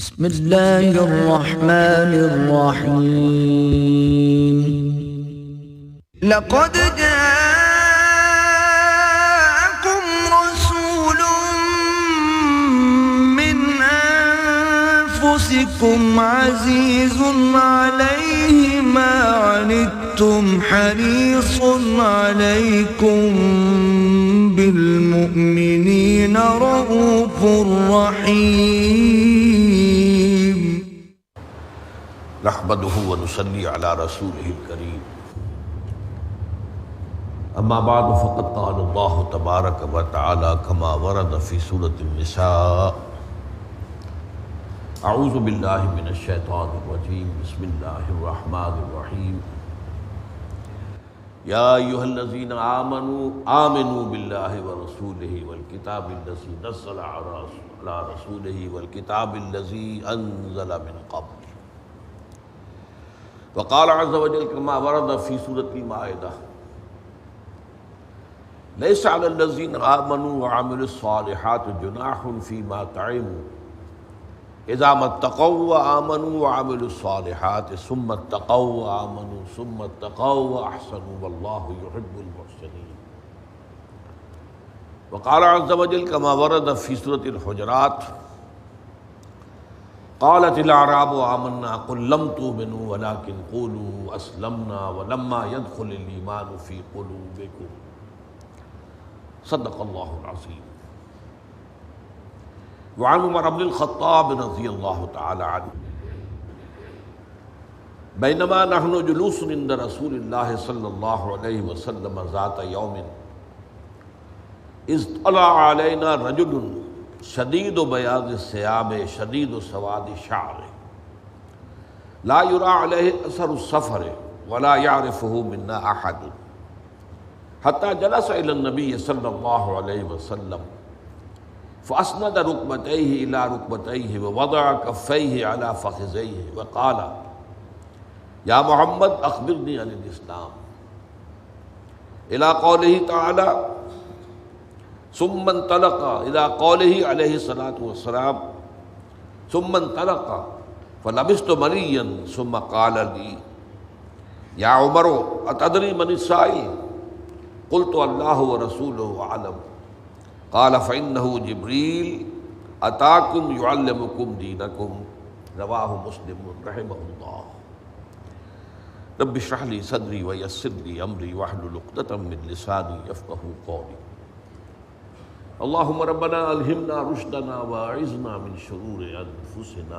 بسم اللہ الرحمن الرحیم لقد جاءكم رسول من أنفسكم عزيز عليه ما عنتم حريص عليكم بالمؤمنين رؤوف رحيم نحمده ونصلي على رسوله الكريم اما بعد فقد قال الله تبارك وتعالى كما ورد في سورة النساء اعوذ بالله من الشيطان الرجيم بسم الله الرحمن الرحيم يا ايها الذين آمنوا بالله ورسوله والكتاب الذي نزل على رسوله والكتاب الذي انزل من قبل وقال عز وجل كما ورد في سورة المائدة ليس على الذين آمنوا وعملوا الصالحات جناح فيما طعموا إذا ما اتقوا وآمنوا وعملوا الصالحات ثم اتقوا وآمنوا ثم اتقوا وأحسنوا والله يحب المحسنين وقال عز وجل كما ورد في سورة الحجرات قالت الأعراب آمنا قل لم تؤمنوا ولكن قولوا أسلمنا ولما يدخل الإيمان في قلوبكم صدق الله العظيم وعن عمر بن الخطاب رضي الله تعالى عنه بينما نحن جلوس عند رسول الله صلى الله عليه وسلم ذات يوم إذ طلع علينا رجل شدید بیاض الثياب شدید سواد الشعر لا يرى عليه اثر السفر ولا يعرفه منا احد حتى جلس الى النبي صلى الله عليه وسلم فاسند ركبتيه الى ركبتيه ووضع كفيه على فخذيه وقال يا محمد اخبرني عن الاسلام الى قوله تعالى ثم انطلق الى قوله عليه الصلاة والسلام ثم انطلق فلبثت مليا ثم قال لي يا عمر أتدري من السائل قلت الله ورسوله أعلم قال فإنه جبريل أتاكم يعلمكم دينكم رواه مسلم رحمه الله رب اشرح لي صدري ويسر لي أمري واحلل عقدة من لساني يفقهوا قولي اللهم ربنا الہمنا رشدنا واعذنا من شرور انفسنا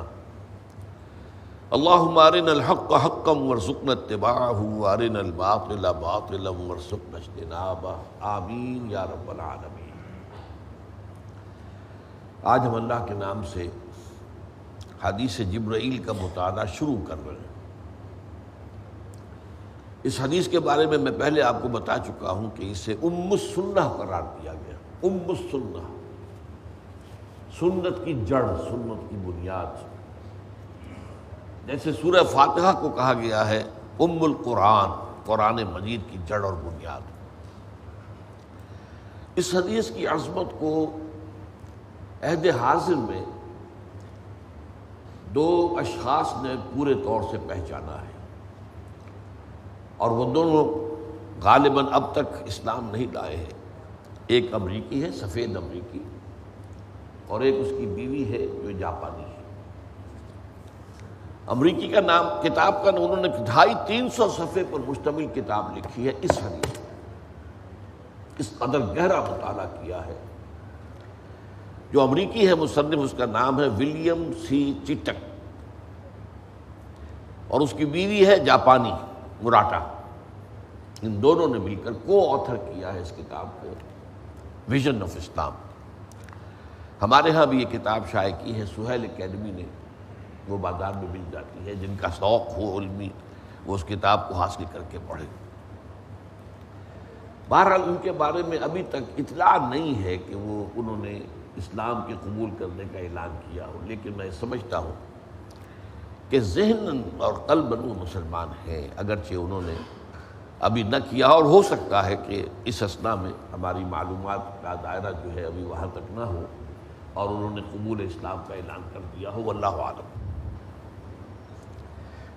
اللهم ارنا الحق حقا وارزقنا اتباعه وارنا الباطل باطلا وارزقنا اجتنابه آمین یا رب العالمین۔ آج ہم اللہ کے نام سے حدیث جبرائیل کا مطالعہ شروع کر رہے ہیں۔ اس حدیث کے بارے میں پہلے آپ کو بتا چکا ہوں کہ اسے ام السنہ قرار دیا گیا۔ ام السنہ، سنت کی جڑ، سنت کی بنیاد، جیسے سورہ فاتحہ کو کہا گیا ہے ام القرآن، قرآن مجید کی جڑ اور بنیاد۔ اس حدیث کی عظمت کو عہد حاضر میں دو اشخاص نے پورے طور سے پہچانا ہے، اور وہ دونوں غالباً اب تک اسلام نہیں لائے ہیں۔ ایک امریکی ہے، سفید امریکی، اور ایک اس کی بیوی ہے جو جاپانی ہے۔ امریکی کا نام، کتاب کا انہوں نے 250-300 صفحے پر مشتمل کتاب لکھی ہے اس حدیث میں، اس قدر گہرا مطالعہ کیا ہے۔ جو امریکی ہے مصنف، اس کا نام ہے ولیم سی چٹک، اور اس کی بیوی ہے جاپانی مراٹا۔ ان دونوں نے مل کر کو آتھر کیا ہے اس کتاب کو، ویژن آف اسلام۔ ہمارے ہاں بھی یہ کتاب شائع کی ہے، سہیل اکیڈمی نے، وہ بازار میں مل جاتی ہے۔ جن کا شوق ہو علمی وہ اس کتاب کو حاصل کر کے پڑھے۔ بہرحال ان کے بارے میں ابھی تک اطلاع نہیں ہے کہ انہوں نے اسلام کے قبول کرنے کا اعلان کیا ہو، لیکن میں سمجھتا ہوں کہ ذہناً اور قلباً وہ مسلمان ہیں، اگرچہ انہوں نے ابھی نہ کیا، اور ہو سکتا ہے کہ اس اثنا میں ہماری معلومات کا دائرہ جو ہے ابھی وہاں تک نہ ہو، اور انہوں نے قبول اسلام کا اعلان کر دیا ہو، واللہ عالم۔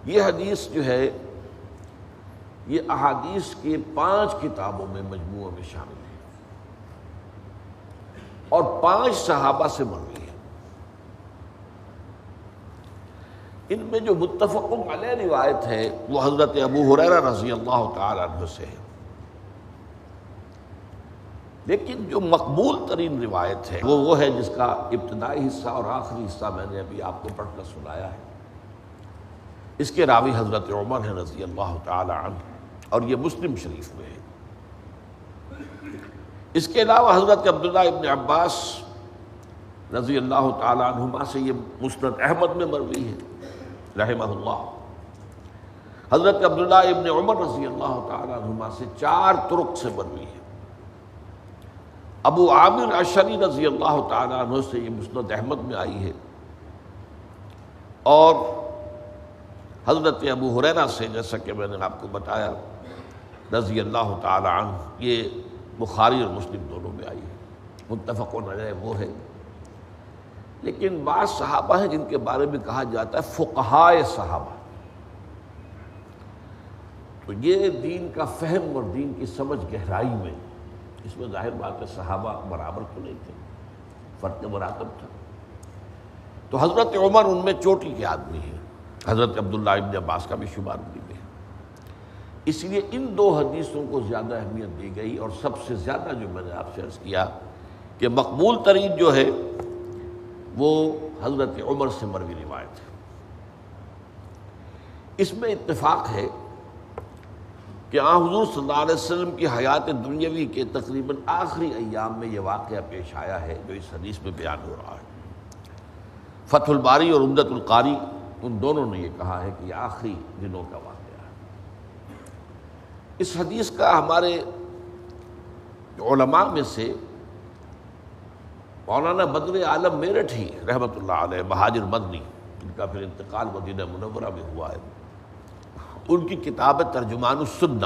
یہ حدیث جو ہے یہ احادیث کے 5 کتابوں میں مجموعہ میں شامل ہے اور 5 صحابہ سے مروی ہے۔ ان میں جو متفق علیہ روایت ہے وہ حضرت ابو ہریرہ رضی اللہ تعالی عنہ سے ہے، لیکن جو مقبول ترین روایت ہے وہ ہے جس کا ابتدائی حصہ اور آخری حصہ میں نے ابھی آپ کو پڑھ کر سنایا ہے۔ اس کے راوی حضرت عمر ہیں رضی اللہ تعالی عنہ، اور یہ مسلم شریف میں ہے۔ اس کے علاوہ حضرت عبداللہ ابن عباس رضی اللہ تعالی عنہما سے یہ مسند احمد میں مروی ہے رحمہ اللہ۔ حضرت عبداللہ ابن عمر رضی اللہ تعالی عنہما سے 4 طرق سے مروی ہے۔ ابو عامر اشعری رضی اللہ تعالی عنہ سے یہ مسند احمد میں آئی ہے، اور حضرت ابو ہریرہ سے جیسا کہ میں نے آپ کو بتایا رضی اللہ تعالی عنہ، یہ بخاری اور مسلم دونوں میں آئی ہے، متفق علیہ وہ ہے۔ لیکن بعض صحابہ ہیں جن کے بارے میں کہا جاتا ہے فقہائے صحابہ، تو یہ دین کا فہم اور دین کی سمجھ گہرائی میں، اس میں ظاہر بات ہے صحابہ برابر تو نہیں تھے، فرق مراتب تھا۔ تو حضرت عمر ان میں چوٹی کے آدمی ہیں، حضرت عبداللہ ابن عباس کا بھی شمار بھی ہے، اس لیے ان 2 حدیثوں کو زیادہ اہمیت دی گئی، اور سب سے زیادہ جو میں نے آپ سے عرض کیا کہ مقبول ترین جو ہے وہ حضرت عمر سے مروی روایت ہے۔ اس میں اتفاق ہے کہ حضور صلی اللہ علیہ وسلم کی حیات دنیاوی کے تقریباً آخری ایام میں یہ واقعہ پیش آیا ہے جو اس حدیث میں بیان ہو رہا ہے۔ فتح الباری اور عمدۃ القاری ان دونوں نے یہ کہا ہے کہ یہ آخری دنوں کا واقعہ ہے۔ اس حدیث کا ہمارے علماء میں سے مولانا بدر عالم میرٹھ ہی رحمۃ اللہ علیہ، مہاجر مدنی، ان کا پھر انتقال مدینہ منورہ میں ہوا ہے، ان کی کتاب ترجمان السنہ،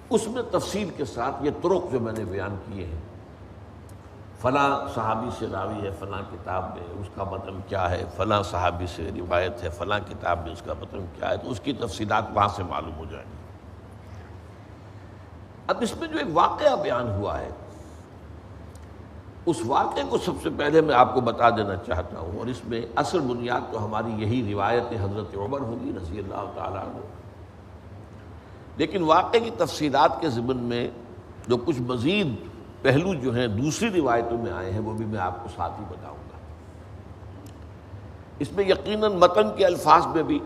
اس میں تفصیل کے ساتھ یہ طرق جو میں نے بیان کیے ہیں، فلاں صحابی سے راوی ہے فلاں کتاب میں، اس کا متن کیا ہے، فلاں صحابی سے روایت ہے فلاں کتاب میں، اس کا متن کیا ہے، تو اس کی تفصیلات وہاں سے معلوم ہو جائیں گی۔ اب اس میں جو ایک واقعہ بیان ہوا ہے، اس واقعے کو سب سے پہلے میں آپ کو بتا دینا چاہتا ہوں، اور اس میں اصل بنیاد تو ہماری یہی روایت حضرت عمر ہوگی رضی اللہ تعالیٰ عنہ، لیکن واقعے کی تفصیلات کے ضمن میں جو کچھ مزید پہلو جو ہیں دوسری روایتوں میں آئے ہیں وہ بھی میں آپ کو ساتھ ہی بتاؤں گا۔ اس میں یقیناً متن کے الفاظ میں بھی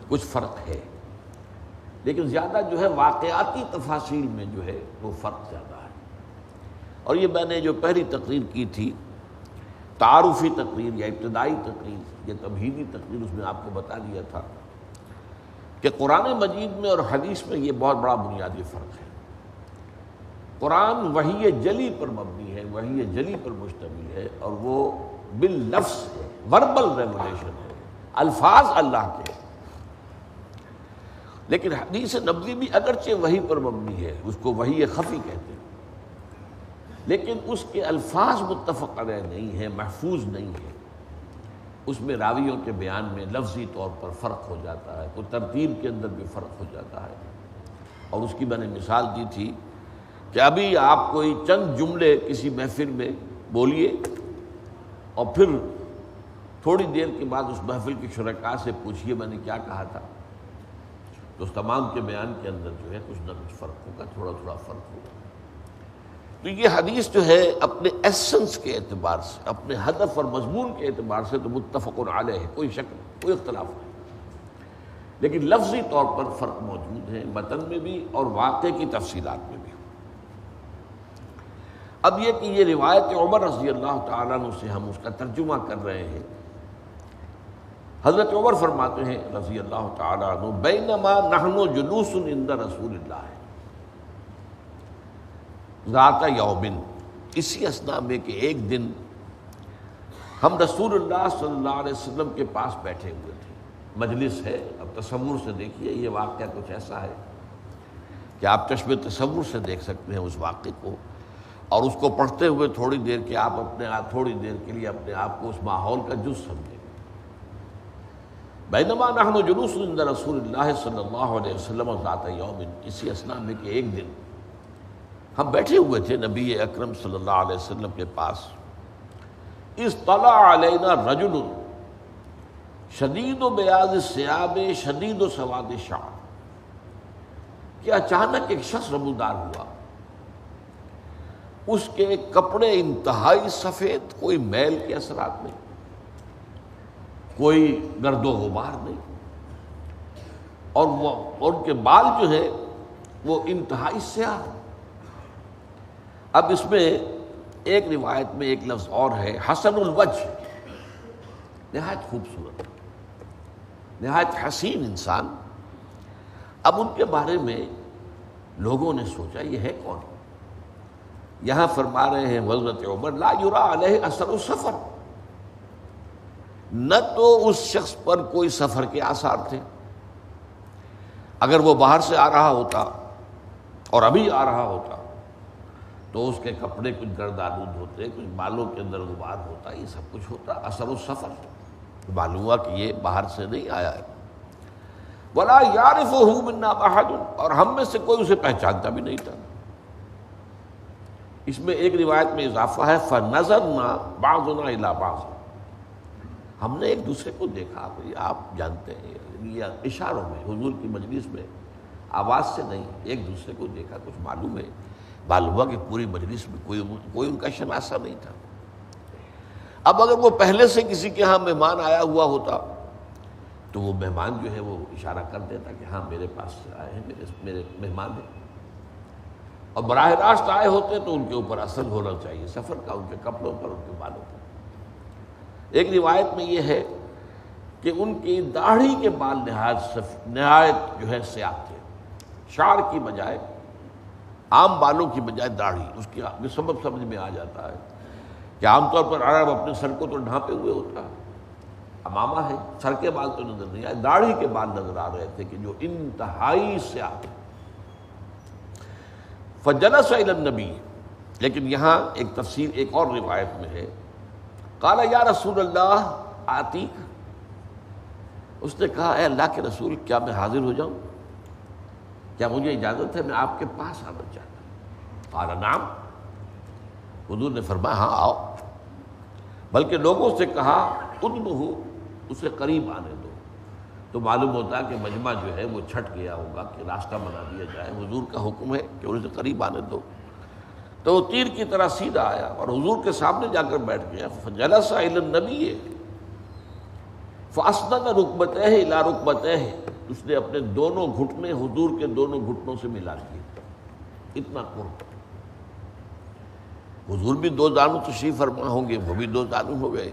کچھ فرق ہے، لیکن زیادہ جو ہے واقعاتی تفاصیل میں جو ہے وہ فرق زیادہ ہے۔ اور یہ میں نے جو پہلی تقریر کی تھی، تعارفی تقریر یا ابتدائی تقریر یا تمہیدی تقریر، اس میں آپ کو بتا دیا تھا کہ قرآن مجید میں اور حدیث میں یہ بہت بڑا بنیادی فرق ہے۔ قرآن وحی جلی پر مبنی ہے، وحی جلی پر مشتمل ہے، اور وہ باللفظ ہے، وربل ریولیشن ہے، الفاظ اللہ کے۔ لیکن حدیث نبوی بھی اگرچہ وحی پر مبنی ہے، اس کو وحی خفی کہتے ہیں، لیکن اس کے الفاظ متفق علیہ نہیں ہیں، محفوظ نہیں ہے، اس میں راویوں کے بیان میں لفظی طور پر فرق ہو جاتا ہے، کوئی ترتیب کے اندر بھی فرق ہو جاتا ہے۔ اور اس کی میں نے مثال دی تھی کہ ابھی آپ کوئی چند جملے کسی محفل میں بولیے اور پھر تھوڑی دیر کے بعد اس محفل کے شرکاء سے پوچھیے میں نے کیا کہا تھا، تو اس تمام کے بیان کے اندر جو ہے کچھ نہ کچھ فرق ہوگا، تھوڑا تھوڑا فرق ہوگا۔ تو یہ حدیث جو ہے اپنے ایسنس کے اعتبار سے، اپنے ہدف اور مضمون کے اعتبار سے تو متفق علیہ ہے، کوئی شک نہیں، کوئی اختلاف نہیں، لیکن لفظی طور پر فرق موجود ہے، متن میں بھی اور واقعے کی تفصیلات میں بھی۔ اب یہ کہ یہ روایت عمر رضی اللہ تعالیٰ عنہ سے ہم اس کا ترجمہ کر رہے ہیں۔ حضرت عمر فرماتے ہیں رضی اللہ تعالیٰ عنہ، بینما نحن جلوس عند رسول اللہ ذات یوم، اسی اثناء میں کہ ایک دن ہم رسول اللہ صلی اللہ علیہ وسلم کے پاس بیٹھے ہوئے تھے، مجلس ہے، اب تصور سے دیکھیے یہ واقعہ کچھ ایسا ہے کہ آپ چشم تصور سے دیکھ سکتے ہیں اس واقعے کو، اور اس کو پڑھتے ہوئے تھوڑی دیر کے آپ تھوڑی دیر کے لیے اپنے آپ کو اس ماحول کا جز سمجھیں۔ بینما نحن جلوس عند رسول اللہ صلی اللہ علیہ وسلم ذات یوم، اسی اثنا میں کہ ایک دن ہم بیٹھے ہوئے تھے نبی اکرم صلی اللہ علیہ وسلم کے پاس، اذ طلع علینا رجل شدید بیاض الثیاب شدید سواد الشعر، کہ اچانک ایک شخص نمودار ہوا، اس کے کپڑے انتہائی سفید، کوئی میل کے اثرات نہیں، کوئی گرد و غبار نہیں، اور ان کے بال جو ہے وہ انتہائی سیاہ۔ اب اس میں ایک روایت میں ایک لفظ اور ہے، حسن الوجہ، نہایت خوبصورت، نہایت حسین انسان۔ اب ان کے بارے میں لوگوں نے سوچا یہ ہے کون؟ یہاں فرما رہے ہیں حضرت عمر لا یرا علیہ اثر السفر، نہ تو اس شخص پر کوئی سفر کے آثار تھے، اگر وہ باہر سے آ رہا ہوتا اور ابھی آ رہا ہوتا تو اس کے کپڑے کچھ گرد آلود ہوتے، کچھ بالوں کے اندر غبار ہوتا، یہ سب کچھ ہوتا۔ اثر السفر معلوم ہوا کہ یہ باہر سے نہیں آیا ہے۔ ولا یعرفہ منا احد، اور ہم میں سے کوئی اسے پہچانتا بھی نہیں تھا۔ اس میں ایک روایت میں اضافہ ہے فنظرنا بعضنا الی بعض، ہم نے ایک دوسرے کو دیکھا، آپ جانتے ہیں یہ اشاروں میں، حضور کی مجلس میں آواز سے نہیں، ایک دوسرے کو دیکھا، کچھ معلوم ہے، معلوم ہوا کہ پوری مجلس میں کوئی ان کا شناسہ نہیں تھا۔ اب اگر وہ پہلے سے کسی کے ہاں مہمان آیا ہوا ہوتا تو وہ مہمان جو ہے وہ اشارہ کر دیتا کہ ہاں میرے پاس سے آئے ہیں، میرے مہمان ہیں، اور براہ راست آئے ہوتے تو ان کے اوپر اثر ہونا چاہیے سفر کا، ان کے کپڑوں پر، ان کے بالوں پر۔ ایک روایت میں یہ ہے کہ ان کی داڑھی کے بال نہایت جو ہے سیاہ تھے، شعر کی بجائے، عام بالوں کی بجائے داڑھی، اس کی سبب سمجھ میں آ جاتا ہے کہ عام طور پر عرب اپنے سر کو تو ڈھانپے ہوئے ہوتا ہے، امامہ ہے، سر کے بال تو نظر نہیں آئے، داڑھی کے بال نظر آ رہے تھے کہ جو انتہائی سیاہ تھے۔ فجلس الی النبی، لیکن یہاں ایک تفسیر ایک اور روایت میں ہے، قال یا رسول اللہ آتیک، اس نے کہا اے اللہ کے رسول کیا میں حاضر ہو جاؤں، کیا مجھے اجازت ہے، میں آپ کے پاس آنا چاہتا ہوں۔ قال نعم، حضور نے فرمایا ہاں آؤ، بلکہ لوگوں سے کہا ادنہ، اسے قریب آنے دو، تو معلوم ہوتا ہے کہ مجمع جو ہے وہ چھٹ گیا ہوگا کہ راستہ بنا دیا جائے، حضور کا حکم ہے کہ اسے قریب آنے دو۔ تو وہ تیر کی طرح سیدھا آیا اور حضور کے سامنے جا کر بیٹھ گیا۔ فجلس الی النبی فاسند رکبتہ الی رکبتہ، اس نے اپنے دونوں گھٹنے حضور کے دونوں گھٹنوں سے ملا دیے، اتنا قرب۔ حضور بھی دو زانو تشریف فرما ہوں گے، وہ بھی دو زانو ہو گئے،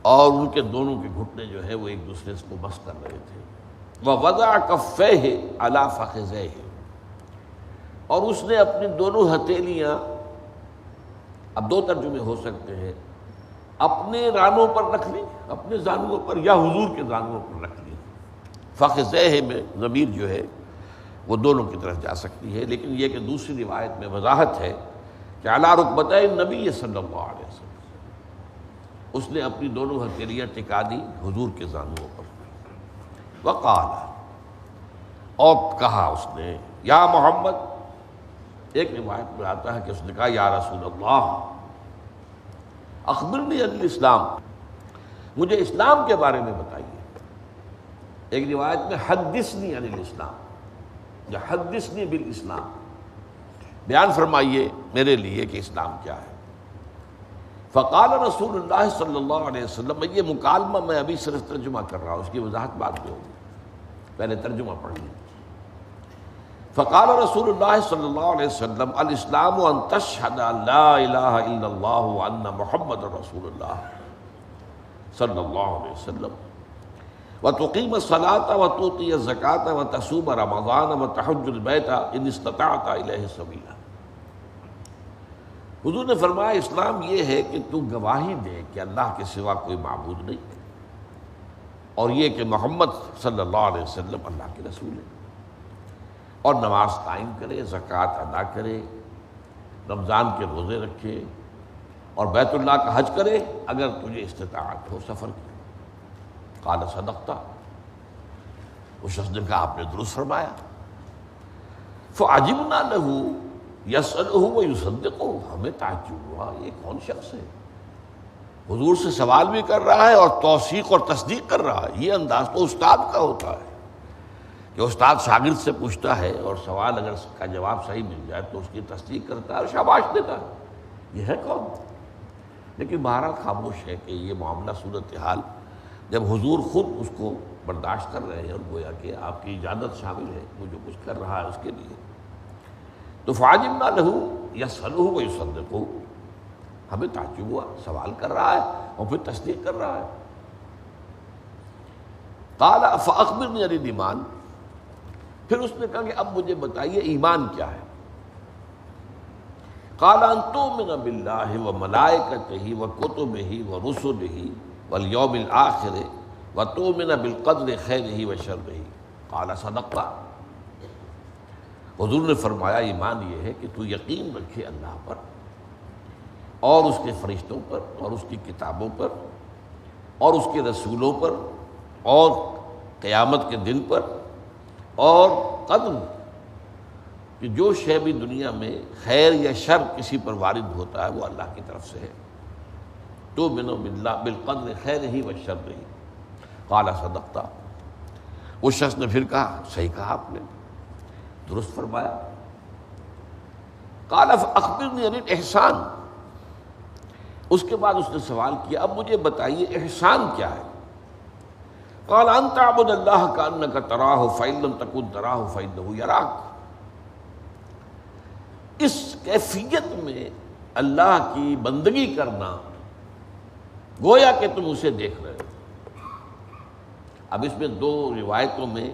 اور ان کے دونوں کے گھٹنے جو ہے وہ ایک دوسرے کو بس کر رہے تھے۔ وَوَضَعَ كَفَّيْهِ عَلَى فَخِذَيْهِ، اور اس نے اپنی دونوں ہتھیلیاں، اب دو ترجمے ہو سکتے ہیں، اپنے رانوں پر رکھ لی، اپنے زانوؤں پر، یا حضور کے زانوؤں پر رکھ لی۔ فَخِذَيْهِ میں ضمیر جو ہے وہ دونوں کی طرف جا سکتی ہے، لیکن یہ کہ دوسری روایت میں وضاحت ہے کہ علی رکبتہ النبی صلی اللہ علیہ وسلم، اس نے اپنی دونوں ہتھیلیاں ٹکا دی حضور کے زانوؤں پر۔ وقال، اور کہا اس نے، یا محمد، ایک روایت میں آتا ہے کہ اس نے کہا یا رسول اللہ اخبرنی عن الاسلام، مجھے اسلام کے بارے میں بتائیے۔ ایک روایت میں حدثنی عن الاسلام یا حدثنی بالاسلام، بیان فرمائیے میرے لیے کہ اسلام کیا ہے۔ فقال رسول اللہ صلی اللہ علیہ وسلم، یہ مکالمہ میں ابھی صرف ترجمہ کر رہا ہوں، اس کی وضاحت بعد میں ہوگی، پہلے ترجمہ پڑھ لیں۔ فقال رسول اللہ صلی اللہ علیہ وسلم الاسلام ان تشہد ان لا الہ الا اللہ وان محمد رسول اللہ صلی اللہ علیہ وسلم وتقیم الصلاة وتؤتی الزکاة وتصوم رمضان وتحج البیت ان استطعت الیہ سبیلا۔ حضور نے فرمایا اسلام یہ ہے کہ تو گواہی دے کہ اللہ کے سوا کوئی معبود نہیں، اور یہ کہ محمد صلی اللہ علیہ وسلم اللہ کے رسول ہے، اور نماز قائم کرے، زکوٰۃ ادا کرے، رمضان کے روزے رکھے اور بیت اللہ کا حج کرے اگر تجھے استطاعت ہو سفر کی۔ قال صدقت، اس شخص نے کہا آپ نے درست فرمایا۔ فعجبنا له يسأله ويصدقه، ہمیں تعجب ہوا یہ کون شخص ہے، حضور سے سوال بھی کر رہا ہے اور توثیق اور تصدیق کر رہا ہے۔ یہ انداز تو استاد کا ہوتا ہے کہ استاد شاگرد سے پوچھتا ہے اور سوال اگر اس کا جواب صحیح مل جائے تو اس کی تصدیق کرتا ہے اور شاباش دیتا ہے۔ یہ ہے کون؟ لیکن بہرحال خاموش ہے کہ یہ معاملہ صورتحال جب حضور خود اس کو برداشت کر رہے ہیں اور گویا کہ آپ کی اجازت شامل ہے وہ جو کچھ کر رہا ہے اس کے لیے، تو فعجبنا له يسأله ويصدقه، ہمیں تعجب ہوا، سوال کر رہا ہے اور پھر تصدیق کر رہا ہے۔ قال فأخبرني عن الإيمان، پھر اس نے کہا کہ اب مجھے بتائیے ایمان کیا ہے۔ قال ان تؤمن بالله وملائكته وكتبه ورسله واليوم الآخر وتؤمن بالقدر خیرہ وشرہ۔ قال صدقت، حضور نے فرمایا ایمان یہ ہے کہ تو یقین رکھے اللہ پر اور اس کے فرشتوں پر اور اس کی کتابوں پر اور اس کے رسولوں پر اور قیامت کے دن پر اور قدر کہ جو شے بھی دنیا میں خیر یا شر کسی پر وارد ہوتا ہے وہ اللہ کی طرف سے ہے۔ تؤمن بالقدر خیرہ وشرہ۔ قال صدقت، اس شخص نے پھر کہا صحیح کہا آپ نے، درست فرمایا۔ قال فاخبرنی عن الاحسان، اس کے بعد اس نے سوال کیا اب مجھے بتائیے احسان کیا ہے۔ قال ان تعبد اللہ کانک تراہ فإن لم تکن تراہ فإنہ یراک، اس کیفیت میں اللہ کی بندگی کرنا گویا کہ تم اسے دیکھ رہے ہو۔ اب اس میں دو روایتوں میں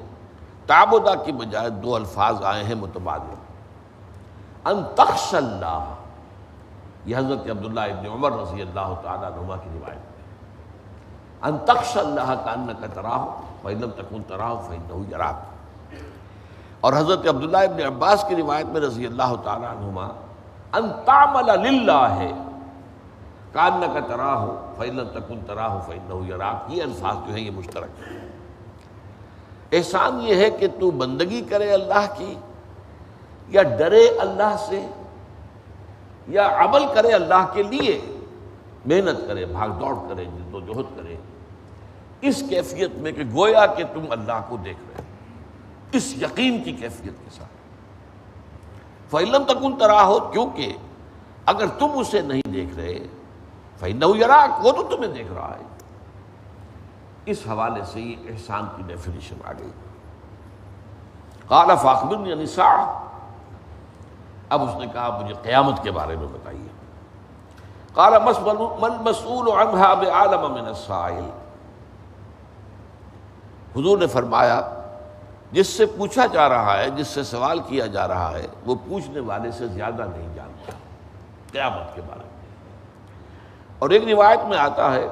تعبدہ کی بجائے دو الفاظ آئے ہیں متبادل۔ ان تخشى اللہ، یہ حضرت عبداللہ ابن عمر رضی اللہ تعالیٰ عنہما کی روایت ہے، ان تخشى اللہ کانک تراہ فإن لم تکن تراہ فإنہ یراک، اور حضرت عبداللہ ابن عباس کی روایت میں رضی اللہ تعالیٰ عنہما ان تعمل للہ کانک تراہ فإن لم تکن تراہ فإنہ یراک، یہ الفاظ جو ہیں یہ مشترک ہیں۔ احسان یہ ہے کہ تو بندگی کرے اللہ کی، یا ڈرے اللہ سے، یا عمل کرے اللہ کے لیے، محنت کرے، بھاگ دوڑ کرے، جد و جہد کرے، اس کیفیت میں کہ گویا کہ تم اللہ کو دیکھ رہے ہو، اس یقین کی کیفیت کے ساتھ۔ فإن لم تکن تراہ، کیونکہ اگر تم اسے نہیں دیکھ رہے فإنہ یراک، وہ تو تمہیں دیکھ رہا ہے۔ اس حوالے سے یہ احسان کی ڈیفینیشن آ گئی۔ قال فاخبرنی عن الساعہ، اب اس نے کہا مجھے قیامت کے بارے میں بتائیے۔ قال ما المسؤول عنها بعالم من السائل، حضور نے فرمایا جس سے پوچھا جا رہا ہے، جس سے سوال کیا جا رہا ہے، وہ پوچھنے والے سے زیادہ نہیں جانتا قیامت کے بارے میں۔ اور ایک روایت میں آتا ہے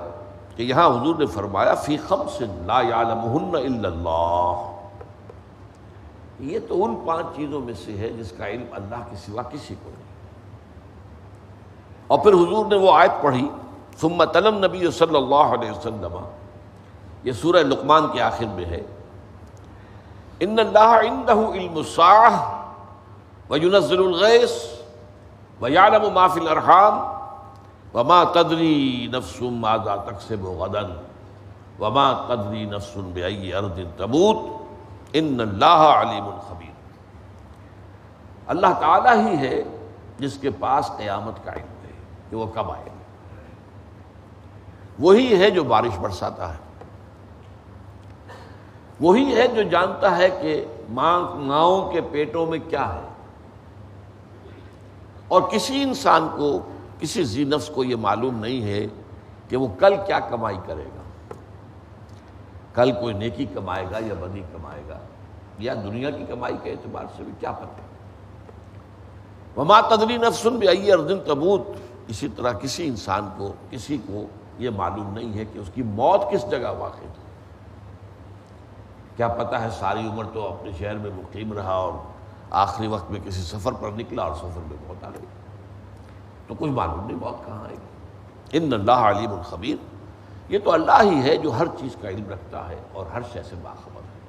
کہ یہاں حضور نے فرمایا فی خمس لا یعلمہن الا اللہ، یہ تو ان 5 چیزوں میں سے ہے جس کا علم اللہ کے سوا کسی کو نہیں۔ اور پھر حضور نے وہ آیت پڑھی ثم تلا النبی صلی اللہ علیہ وسلم، یہ سورہ لقمان کے آخر میں ہے، ان اللہ عندہ علم الساعہ وینزل الغیث ویعلم ما فی الارحام وما تدری نفس ماذا تکسب غدا وما تدری نفس بأی ارض تموت ان اللہ علیم خبیر۔ اللہ تعالیٰ ہی ہے جس کے پاس قیامت کا علم ہے کہ وہ کب آئے گا، وہی ہے جو بارش برساتا ہے، وہی ہے جو جانتا ہے کہ ماؤں کے پیٹوں میں کیا ہے، اور کسی انسان کو، کسی ذی نفس کو یہ معلوم نہیں ہے کہ وہ کل کیا کمائی کرے گا، کل کوئی نیکی کمائے گا یا بدی کمائے گا، یا دنیا کی کمائی کے اعتبار سے بھی کیا پتہ۔ وما تدری نفس بأی ارض تموت، اسی طرح کسی انسان کو، کسی کو یہ معلوم نہیں ہے کہ اس کی موت کس جگہ واقع ہے۔ کیا پتہ ہے ساری عمر تو اپنے شہر میں مقیم رہا اور آخری وقت میں کسی سفر پر نکلا اور سفر میں موت آ گئی۔ تو کچھ معلوم نہیں موت کہاں آئے گی۔ ان اللہ علیم خبیر، یہ تو اللہ ہی ہے جو ہر چیز کا علم رکھتا ہے اور ہر شے سے باخبر ہے۔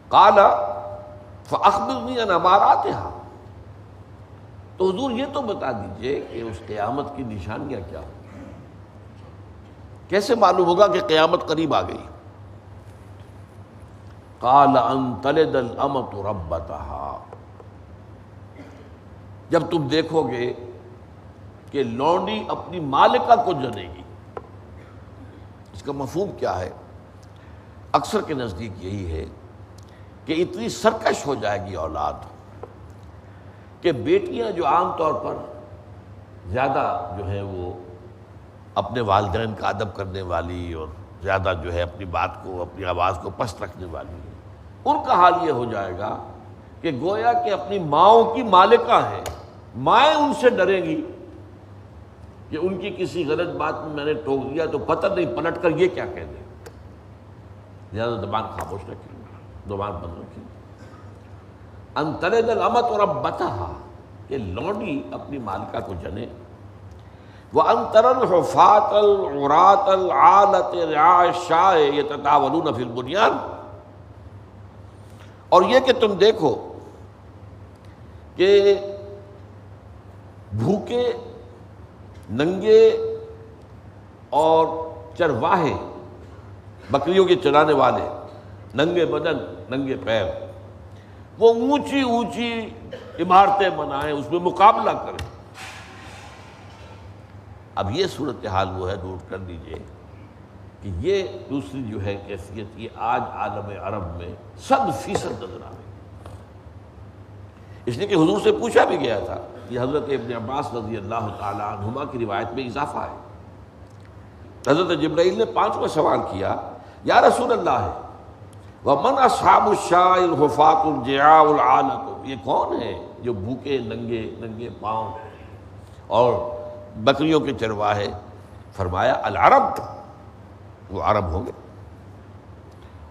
قال فاخبرنی عن اماراتها، تو حضور یہ تو بتا دیجئے کہ اس قیامت کی نشانیاں کیا ہوں، کیسے معلوم ہوگا کہ قیامت قریب آ گئی؟ قال ان تلد الامۃ ربتها، جب تم دیکھو گے کہ لونڈی اپنی مالکہ کو جنے گی۔ اس کا مفہوم کیا ہے؟ اکثر کے نزدیک یہی ہے کہ اتنی سرکش ہو جائے گی اولاد کہ بیٹیاں جو عام طور پر زیادہ جو ہے وہ اپنے والدین کا ادب کرنے والی اور زیادہ جو ہے اپنی بات کو، اپنی آواز کو پست رکھنے والی ہیں، ان کا حال یہ ہو جائے گا کہ گویا کہ اپنی ماؤں کی مالکہ ہیں، مائیں ان سے ڈریں گی کہ ان کی کسی غلط بات میں میں نے ٹوک دیا تو پتہ نہیں پلٹ کر یہ کیا کہہ دے۔ زیادہ زبان خاموش رکھیں، زبان بند رکھیں۔ ان تلد الامۃ ربتها، کہ لونڈی اپنی مالکہ کو جنے۔ وان ترى الحفاة العراة العالة رعاء الشاء يتطاولون في البنيان، اور یہ کہ تم دیکھو کہ بھوکے، ننگے اور چرواہے، بکریوں کے چرانے والے، ننگے بدن ننگے پیر، وہ اونچی اونچی عمارتیں بنائیں، اس میں مقابلہ کریں۔ اب یہ صورتحال وہ ہے، نوٹ کر لیجئے کہ یہ دوسری جو ہے کیفیت، یہ آج عالم عرب میں 100% نظر آ رہی ہے۔ اس لیے کہ حضور سے پوچھا بھی گیا تھا، یہ حضرت ابن عباس رضی اللہ تعالی عنہما کی روایت میں اضافہ ہے۔ حضرت جبرائیل نے 5واں سوال کیا، یا رسول اللہ ہے وَمَنْ أَصْحَابُ الشَّاءِ الْحُفَاةُ الْجِعَاءُ الْعَالَةُ، یہ کون ہے جو بھوکے ننگے پاؤں اور بکریوں کے چرواہے؟ فرمایا العرب، وہ عرب ہوں گے۔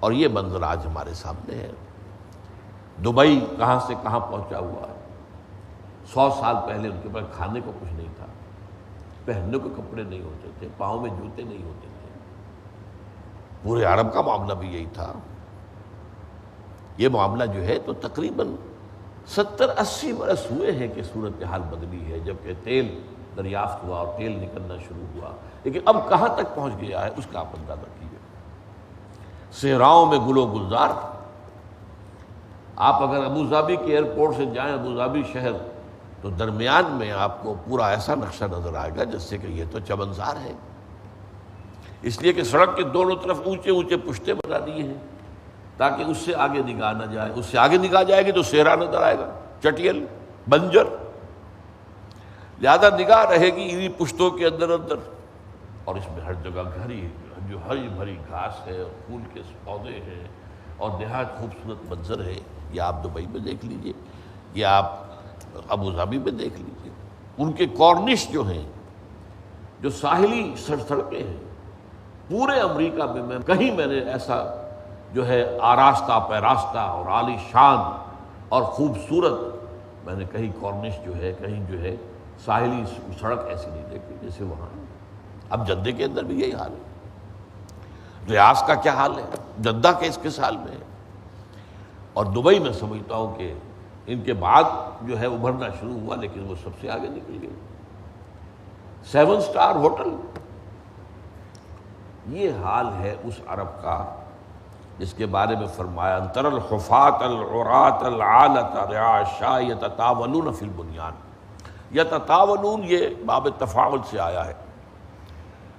اور یہ منظر آج ہمارے سامنے ہے۔ دبئی کہاں سے کہاں پہنچا ہوا ہے۔ 100 سال پہلے ان کے پاس کھانے کو کچھ نہیں تھا، پہننے کو کپڑے نہیں ہوتے تھے، پاؤں میں جوتے نہیں ہوتے تھے۔ پورے عرب کا معاملہ بھی یہی تھا۔ یہ معاملہ جو ہے تو تقریباً 70-80 برس ہوئے ہیں کہ صورتحال بدلی ہے، جبکہ تیل دریافت ہوا اور تیل نکلنا شروع ہوا، لیکن اب کہاں تک پہنچ گیا ہے اس کا آپ اندازہ کیجیے۔ صحراؤں میں گل و گلزار۔ آپ اگر ابوظہبی کے ایئرپورٹ سے جائیں ابوظہبی شہر، تو درمیان میں آپ کو پورا ایسا نقشہ نظر آئے گا جس سے کہ یہ تو چمنزار ہے، اس لیے کہ سڑک کے دونوں طرف اونچے اونچے پشتے بنا دیے ہیں تاکہ اس سے آگے نگاہ نہ جائے۔ اس سے آگے نگاہ جائے گی تو صحرا نظر آئے گا، چٹیل، بنجر، لہذا نگاہ رہے گی انہی پشتوں کے اندر، اور اس میں ہر جگہ جو ہری بھری گھاس ہے اور پھول کے پودے ہیں اور نہایت خوبصورت منظر ہے۔ یہ آپ دبئی میں دیکھ لیجئے، یہ آپ ابوظہبی میں دیکھ لیجئے۔ ان کے کارنش جو ہیں، جو ساحلی سڑکیں ہیں، پورے امریکہ میں کہیں میں نے ایسا جو ہے آراستہ پیراستہ اور عالی شان اور خوبصورت میں نے کہیں کارنش جو ہے، کہیں جو ہے ساحلی سڑک ایسی نہیں دیکھی جیسے وہاں۔ اب جدہ کے اندر بھی یہی حال ہے۔ ریاض کا کیا حال ہے، جدہ کے اس حال میں ہے۔ اور دبئی میں سمجھتا ہوں کہ ان کے بعد جو ہے ابھرنا شروع ہوا، لیکن وہ سب سے آگے نکل گئی۔ 7 سٹار ہوٹل، یہ حال ہے اس عرب کا جس کے بارے میں فرمایا انتر الحفاة العراة العالة رعاء الشاء يتطاولون فی البنیان۔ یتطاولون یہ باب تفاعل سے آیا ہے،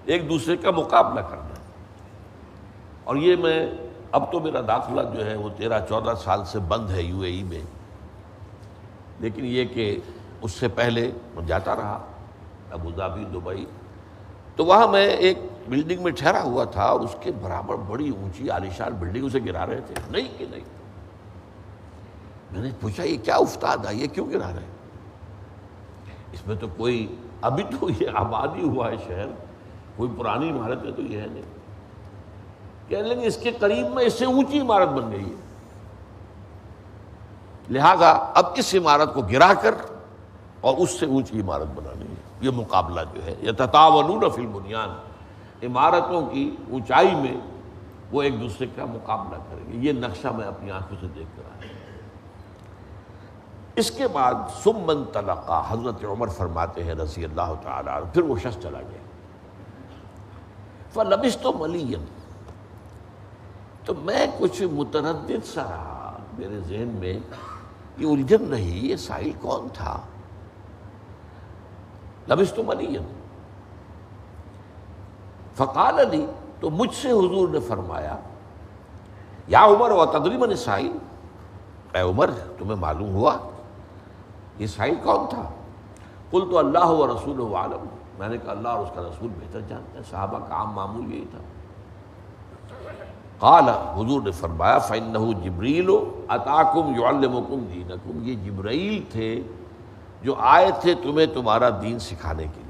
ایک دوسرے کا مقابلہ کرنا۔ اور یہ میں اب تو میرا داخلہ جو ہے وہ 13-14 سال سے بند ہے یو اے ای میں، لیکن یہ کہ اس سے پہلے میں جاتا رہا ابوظہبی، دبئی، تو وہاں میں ایک بلڈنگ میں ٹھہرا ہوا تھا اور اس کے برابر بڑی اونچی عالیشان بلڈنگ اسے گرا رہے تھے۔ نہیں کہ نہیں، میں نے پوچھا یہ کیا افتاد ہے، یہ کیوں گرا رہے ہیں؟ اس میں تو کوئی، ابھی تو یہ آبادی ہوا ہے شہر، کوئی پرانی عمارت ہے تو یہ ہے نہیں۔ کہنے لگے اس کے قریب میں اس سے اونچی عمارت بن گئی ہے۔ لہذا اب اس عمارت کو گرا کر اور اس سے اونچی عمارت بنانی ہے. یہ مقابلہ جو ہے یتطاولون فی البنیان، عمارتوں کی اونچائی میں وہ ایک دوسرے کا مقابلہ کریں گے. یہ نقشہ میں اپنی آنکھوں سے دیکھ کر آیا. اس کے بعد ثم انطلقا، حضرت عمر فرماتے ہیں رضی اللہ تعالیٰ عنہ، پھر وہ شخص چلا گیا. فلبثت ملیا، تو میں کچھ متردد سا رہا، میرے ذہن میں یہ الجھن رہی یہ سائل کون تھا. لبثت ملیا فقال لی، تو مجھ سے حضور نے فرمایا یا عمر وتدری من السائل، اے عمر تمہیں معلوم ہوا یہ سائل کون تھا؟ قلت اللہ ورسولہ اعلم، میں نے کہا اللہ اور اس کا رسول بہتر جانتے ہیں. صحابہ کا عام معمول یہی تھا. قال، حضور نے فرمایا فإنہ جبریل اتاکم یعلمکم دینکم، یہ جبرائیل تھے جو آئے تھے تمہیں تمہارا دین سکھانے کے لیے.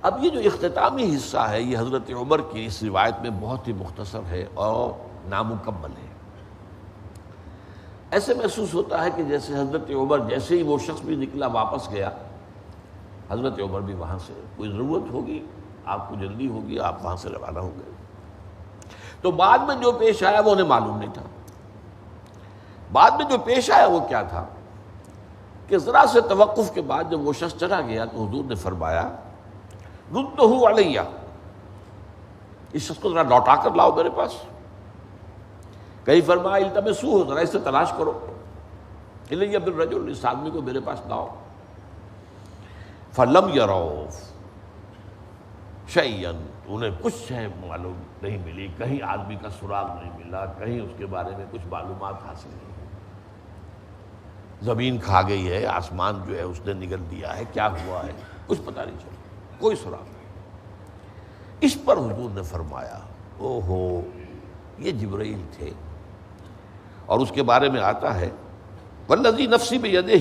اب یہ جو اختتامی حصہ ہے یہ حضرت عمر کی اس روایت میں بہت ہی مختصر ہے اور نامکمل ہے. ایسے محسوس ہوتا ہے کہ جیسے حضرت عمر جیسے ہی وہ شخص بھی نکلا واپس گیا، حضرت عمر بھی وہاں سے، کوئی ضرورت ہوگی آپ کو جلدی ہوگی آپ وہاں سے روانہ ہو گئے. تو بعد میں جو پیش آیا وہ انہیں معلوم نہیں تھا. بعد میں جو پیش آیا وہ کیا تھا کہ ذرا سے توقف کے بعد جب وہ شخص چلا گیا تو حضور نے فرمایا ردہ علیہ، اس شخص کو ذرا لوٹا کر لاؤ میرے پاس. کہیں فرمایا التمسوہ، ذرا اسے تلاش کرو، الیہ بالرجل، اس آدمی کو میرے پاس لاؤ. فلم یروا شیئا، انہیں کچھ شے معلوم نہیں ملی، کہیں آدمی کا سراغ نہیں ملا، کہیں اس کے بارے میں کچھ معلومات حاصل نہیں. زمین کھا گئی ہے، آسمان جو ہے اس نے نگل دیا ہے، کیا ہوا ہے کچھ پتہ نہیں چلا، کوئی سراغ نہیں. اس پر حضور نے فرمایا اوہو یہ جبرائیل تھے. اور اس کے بارے میں آتا ہے والذی نفسی بیدہ،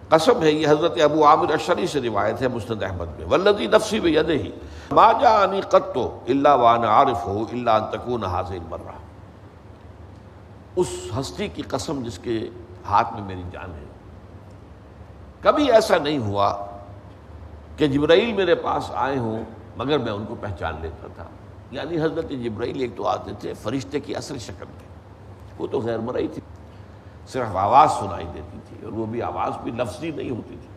قسم ہے، یہ حضرت ابو عامر اشعری سے روایت ہے مسند احمد میں، والذی نفسی بیدہ ما جاءنی قط الا وانا عارفہ الا ان تکون هذه المرہ. اس ہستی کی قسم جس کے ہاتھ میں میری جان ہے، کبھی ایسا نہیں ہوا کہ جبرائیل میرے پاس آئے ہوں مگر میں ان کو پہچان لیتا تھا. یعنی حضرت جبرائیل ایک تو آتے تھے فرشتے کی اصل شکل میں، وہ تو غیر مرئی تھی، صرف آواز سنائی دیتی تھی، اور وہ بھی آواز بھی لفظی نہیں ہوتی تھی،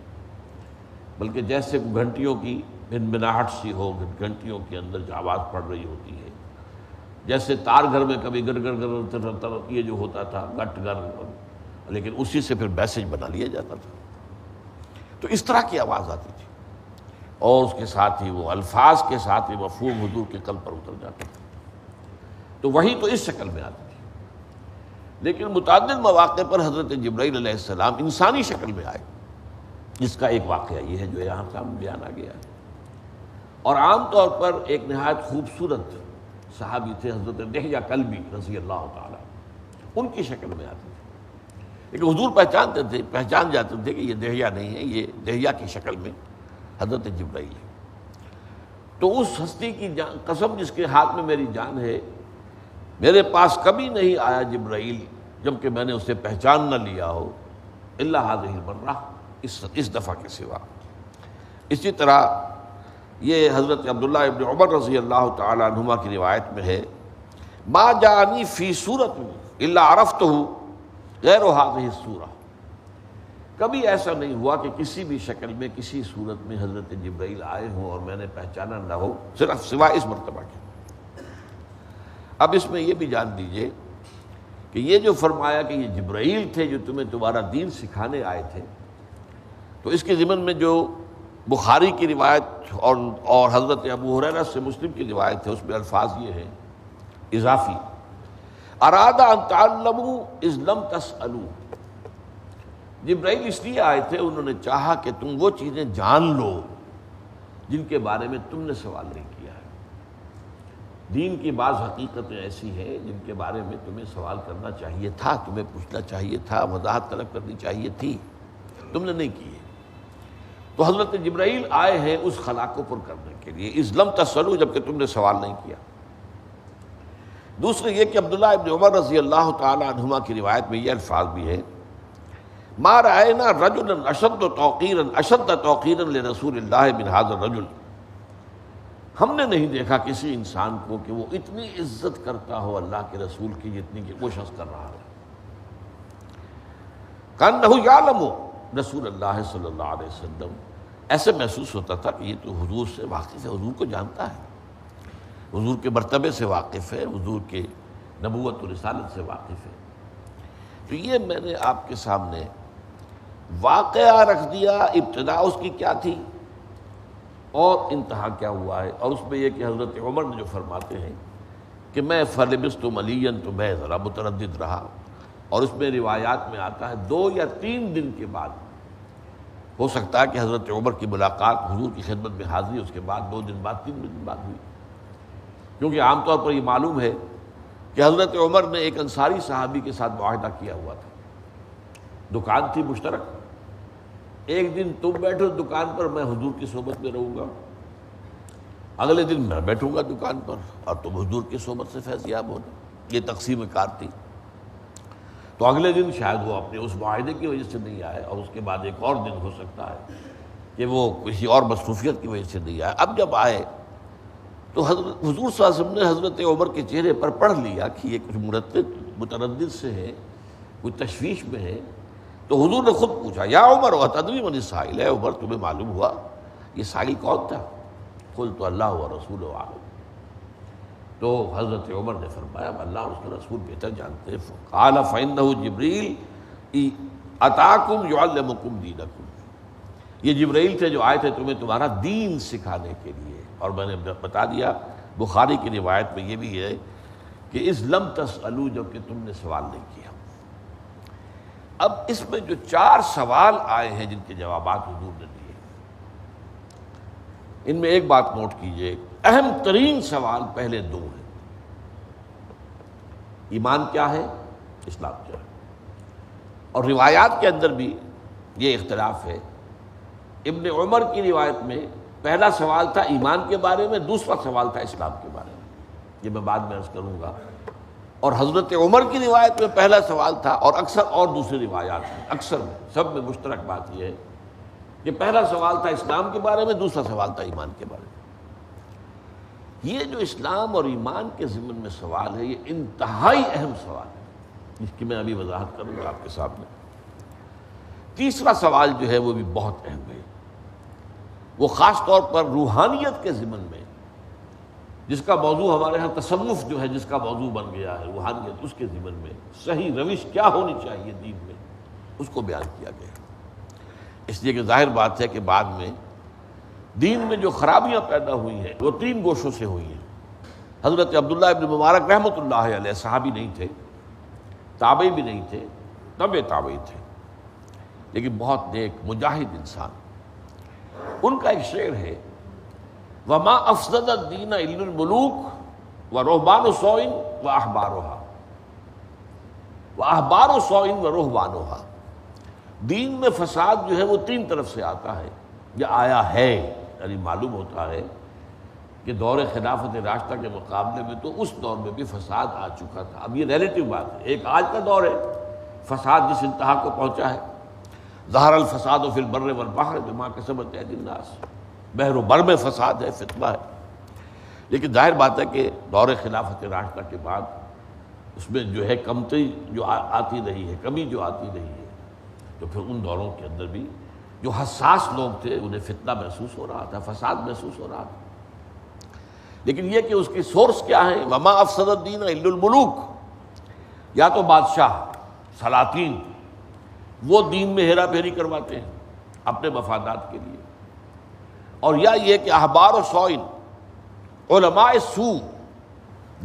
بلکہ جیسے گھنٹیوں کی بنبناہٹ سی ہو، گھنٹیوں کے اندر جو آواز پڑ رہی ہوتی ہے، جیسے تار گھر میں کبھی گر گر گر یہ جو ہوتا تھا گٹ گر، لیکن اسی سے پھر میسج بنا لیا جاتا تھا. تو اس طرح کی آواز آتی تھی، اور اس کے ساتھ ہی وہ الفاظ کے ساتھ ہی مفہوم حضور کے قلب پر اتر جاتا تھا. تو وہی تو اس شکل میں آتی تھی. لیکن متعدد مواقع پر حضرت جبرائیل علیہ السلام انسانی شکل میں آئے، جس کا ایک واقعہ یہ ہے جو یہاں سامنے بیان آ گیا ہے. اور عام طور پر ایک نہایت خوبصورت صحابی تھے حضرت دحیہ کلبی رضی اللہ تعالیٰ، ان کی شکل میں آتے تھے. لیکن حضور پہچان جاتے تھے کہ یہ دحیہ نہیں ہے، یہ دحیہ کی شکل میں حضرت جبرائیل ہے. تو اس ہستی کی قسم جس کے ہاتھ میں میری جان ہے، میرے پاس کبھی نہیں آیا جبرائیل جبکہ میں نے اسے پہچان نہ لیا ہو الا هذه المرہ، اس دفعہ کے سوا. اسی طرح یہ حضرت عبداللہ ابن عمر رضی اللہ تعالی عنہما کی روایت میں ہے ما جانی فی صورت الا عرفتہ غیر هذه الصورہ، کبھی ایسا نہیں ہوا کہ کسی بھی شکل میں کسی صورت میں حضرت جبرائیل آئے ہوں اور میں نے پہچانا نہ ہو، صرف سوائے اس مرتبہ کے. اب اس میں یہ بھی جان دیجئے کہ یہ جو فرمایا کہ یہ جبرائیل تھے جو تمہیں تمہارا دین سکھانے آئے تھے، تو اس کے ضمن میں جو بخاری کی روایت اور حضرت ابو ہریرہ سے مسلم کی روایت ہے اس میں الفاظ یہ ہیں اضافی، ارادہ ان تعلموا اذ لم تسألوا. جبرائیل اس لیے آئے تھے، انہوں نے چاہا کہ تم وہ چیزیں جان لو جن کے بارے میں تم نے سوال نہیں کیا ہے. دین کی بعض حقیقتیں ایسی ہیں جن کے بارے میں تمہیں سوال کرنا چاہیے تھا، تمہیں پوچھنا چاہیے تھا، وضاحت طلب کرنی چاہیے تھی، تم نے نہیں کی ہے. تو حضرت جبرائیل آئے ہیں اس خلا کو پر کرنے کے لیے، اذ لم تسألوا، جبکہ تم نے سوال نہیں کیا. دوسرے یہ کہ عبداللہ ابن عمر رضی اللہ تعالی عنہما کی روایت میں یہ الفاظ بھی ہے، ما رأینا رجلا اشد توقیرا لرسول اللہ من ھذا الرجل، ہم نے نہیں دیکھا کسی انسان کو کہ وہ اتنی عزت کرتا ہو اللہ کے رسول کی جتنی کہ وہ شخص کر رہا ہے۔ کأنہ یعلم رسول اللہ صلی اللہ علیہ وسلم، ایسے محسوس ہوتا تھا کہ یہ تو حضور سے واقف ہے، حضور کو جانتا ہے، حضور کے مرتبے سے واقف ہے، حضور کے نبوت و رسالت سے واقف ہے۔ تو یہ میں نے آپ کے سامنے واقعہ رکھ دیا، ابتدا اس کی کیا تھی اور انتہا کیا ہوا ہے، اور اس میں یہ کہ حضرت عمر نے جو فرماتے ہیں کہ میں فلبثت ملیا، تو میں ذرا متردد رہا، اور اس میں روایات میں آتا ہے 2 یا 3 دن کے بعد ہو سکتا ہے کہ حضرت عمر کی ملاقات، حضور کی خدمت میں حاضری اس کے بعد 2 دن بعد 3 دن بعد ہوئی، کیونکہ عام طور پر یہ معلوم ہے کہ حضرت عمر نے ایک انصاری صحابی کے ساتھ معاہدہ کیا ہوا تھا، دکان تھی مشترک، ایک دن تم بیٹھو دکان پر، میں حضور کی صحبت میں رہوں گا، اگلے دن میں بیٹھوں گا دکان پر اور تم حضور کی صحبت سے فیض یاب ہونا، یہ تقسیم کار تھی۔ تو اگلے دن شاید وہ اپنے اس معاہدے کی وجہ سے نہیں آئے، اور اس کے بعد ایک اور دن ہو سکتا ہے کہ وہ کسی اور مصروفیت کی وجہ سے نہیں آئے۔ اب جب آئے تو حضور صلی اللہ علیہ وسلم نے حضرت عمر کے چہرے پر پڑھ لیا کہ یہ کچھ متردد سے ہے، کوئی تشویش میں ہے، تو حضور نے خود پوچھا، یا عمر اتدری من السائل، اے عمر تمہیں معلوم ہوا یہ سائل کون تھا؟ قلت اللہ ورسولہ اعلم، تو حضرت عمر نے فرمایا اللہ اور اس کے رسول بہتر جانتے ہیں۔ قال فإنہ جبریل اتاکم یعلمکم دینکم، یہ جبرائیل تھے جو آئے تھے تمہیں تمہارا دین سکھانے کے لیے، اور میں نے بتا دیا بخاری کی روایت میں یہ بھی ہے کہ اذ لم تسألوا، جب کہ تم نے سوال نہیں کیا۔ اب اس میں جو 4 سوال آئے ہیں جن کے جوابات حضور نے دیے، ان میں ایک بات نوٹ کیجئے، اہم ترین سوال پہلے 2 ہیں، ایمان کیا ہے، اسلام کیا ہے، اور روایات کے اندر بھی یہ اختلاف ہے۔ ابن عمر کی روایت میں پہلا سوال تھا ایمان کے بارے میں، دوسرا سوال تھا اسلام کے بارے میں، یہ میں بعد میں عرض کروں گا، اور حضرت عمر کی روایت میں پہلا سوال تھا، اور اکثر اور دوسری روایات میں اکثر میں سب میں مشترک بات یہ ہے کہ پہلا سوال تھا اسلام کے بارے میں، دوسرا سوال تھا ایمان کے بارے میں۔ یہ جو اسلام اور ایمان کے ضمن میں سوال ہے، یہ انتہائی اہم سوال ہے، جس کی میں ابھی وضاحت کروں گا آپ کے سامنے۔ تیسرا سوال جو ہے وہ بھی بہت اہم ہے، وہ خاص طور پر روحانیت کے ضمن میں، جس کا موضوع ہمارے ہاں تصوف جو ہے، جس کا موضوع بن گیا ہے روحانیت، اس کے ضمن میں صحیح روش کیا ہونی چاہیے دین میں، اس کو بیان کیا گیا۔ اس لیے کہ ظاہر بات ہے کہ بعد میں دین میں جو خرابیاں پیدا ہوئی ہیں وہ 3 گوشوں سے ہوئی ہیں۔ حضرت عبداللہ ابن مبارک رحمۃ اللہ علیہ صحابی نہیں تھے، تابعی بھی نہیں تھے، تبع تابعی تھے، لیکن بہت نیک مجاہد انسان۔ ان کا ایک شعر ہے، وما افسد الدین الا الملوک ورہبان سوء واحبارها، واحبار سوء ورہبانها، دین میں فساد جو ہے وہ 3 طرف سے آتا ہے یا آیا ہے، یعنی معلوم ہوتا ہے کہ دور خلافت راشدہ کے مقابلے میں تو اس دور میں بھی فساد آ چکا تھا۔ اب یہ ریلیٹیو بات ہے، ایک آج کا دور ہے، فساد جس انتہا کو پہنچا ہے، ظہر الفساد فی البر والبحر بما کسبت ایدی الناس، بحر و بر میں فساد ہے، فتنہ ہے، لیکن ظاہر بات ہے کہ دور خلافت راشدہ کے بعد اس میں جو ہے کمتری جو آتی رہی ہے، کمی جو آتی رہی ہے، تو پھر ان دوروں کے اندر بھی جو حساس لوگ تھے انہیں فتنہ محسوس ہو رہا تھا، فساد محسوس ہو رہا تھا، لیکن یہ کہ اس کی سورس کیا ہے، وما افسد الدین الا الملوک، یا تو بادشاہ سلاطین وہ دین میں ہیرا پھیری کرواتے ہیں اپنے مفادات کے لیے، اور یا یہ کہ احبار و سوئن علماء سوء،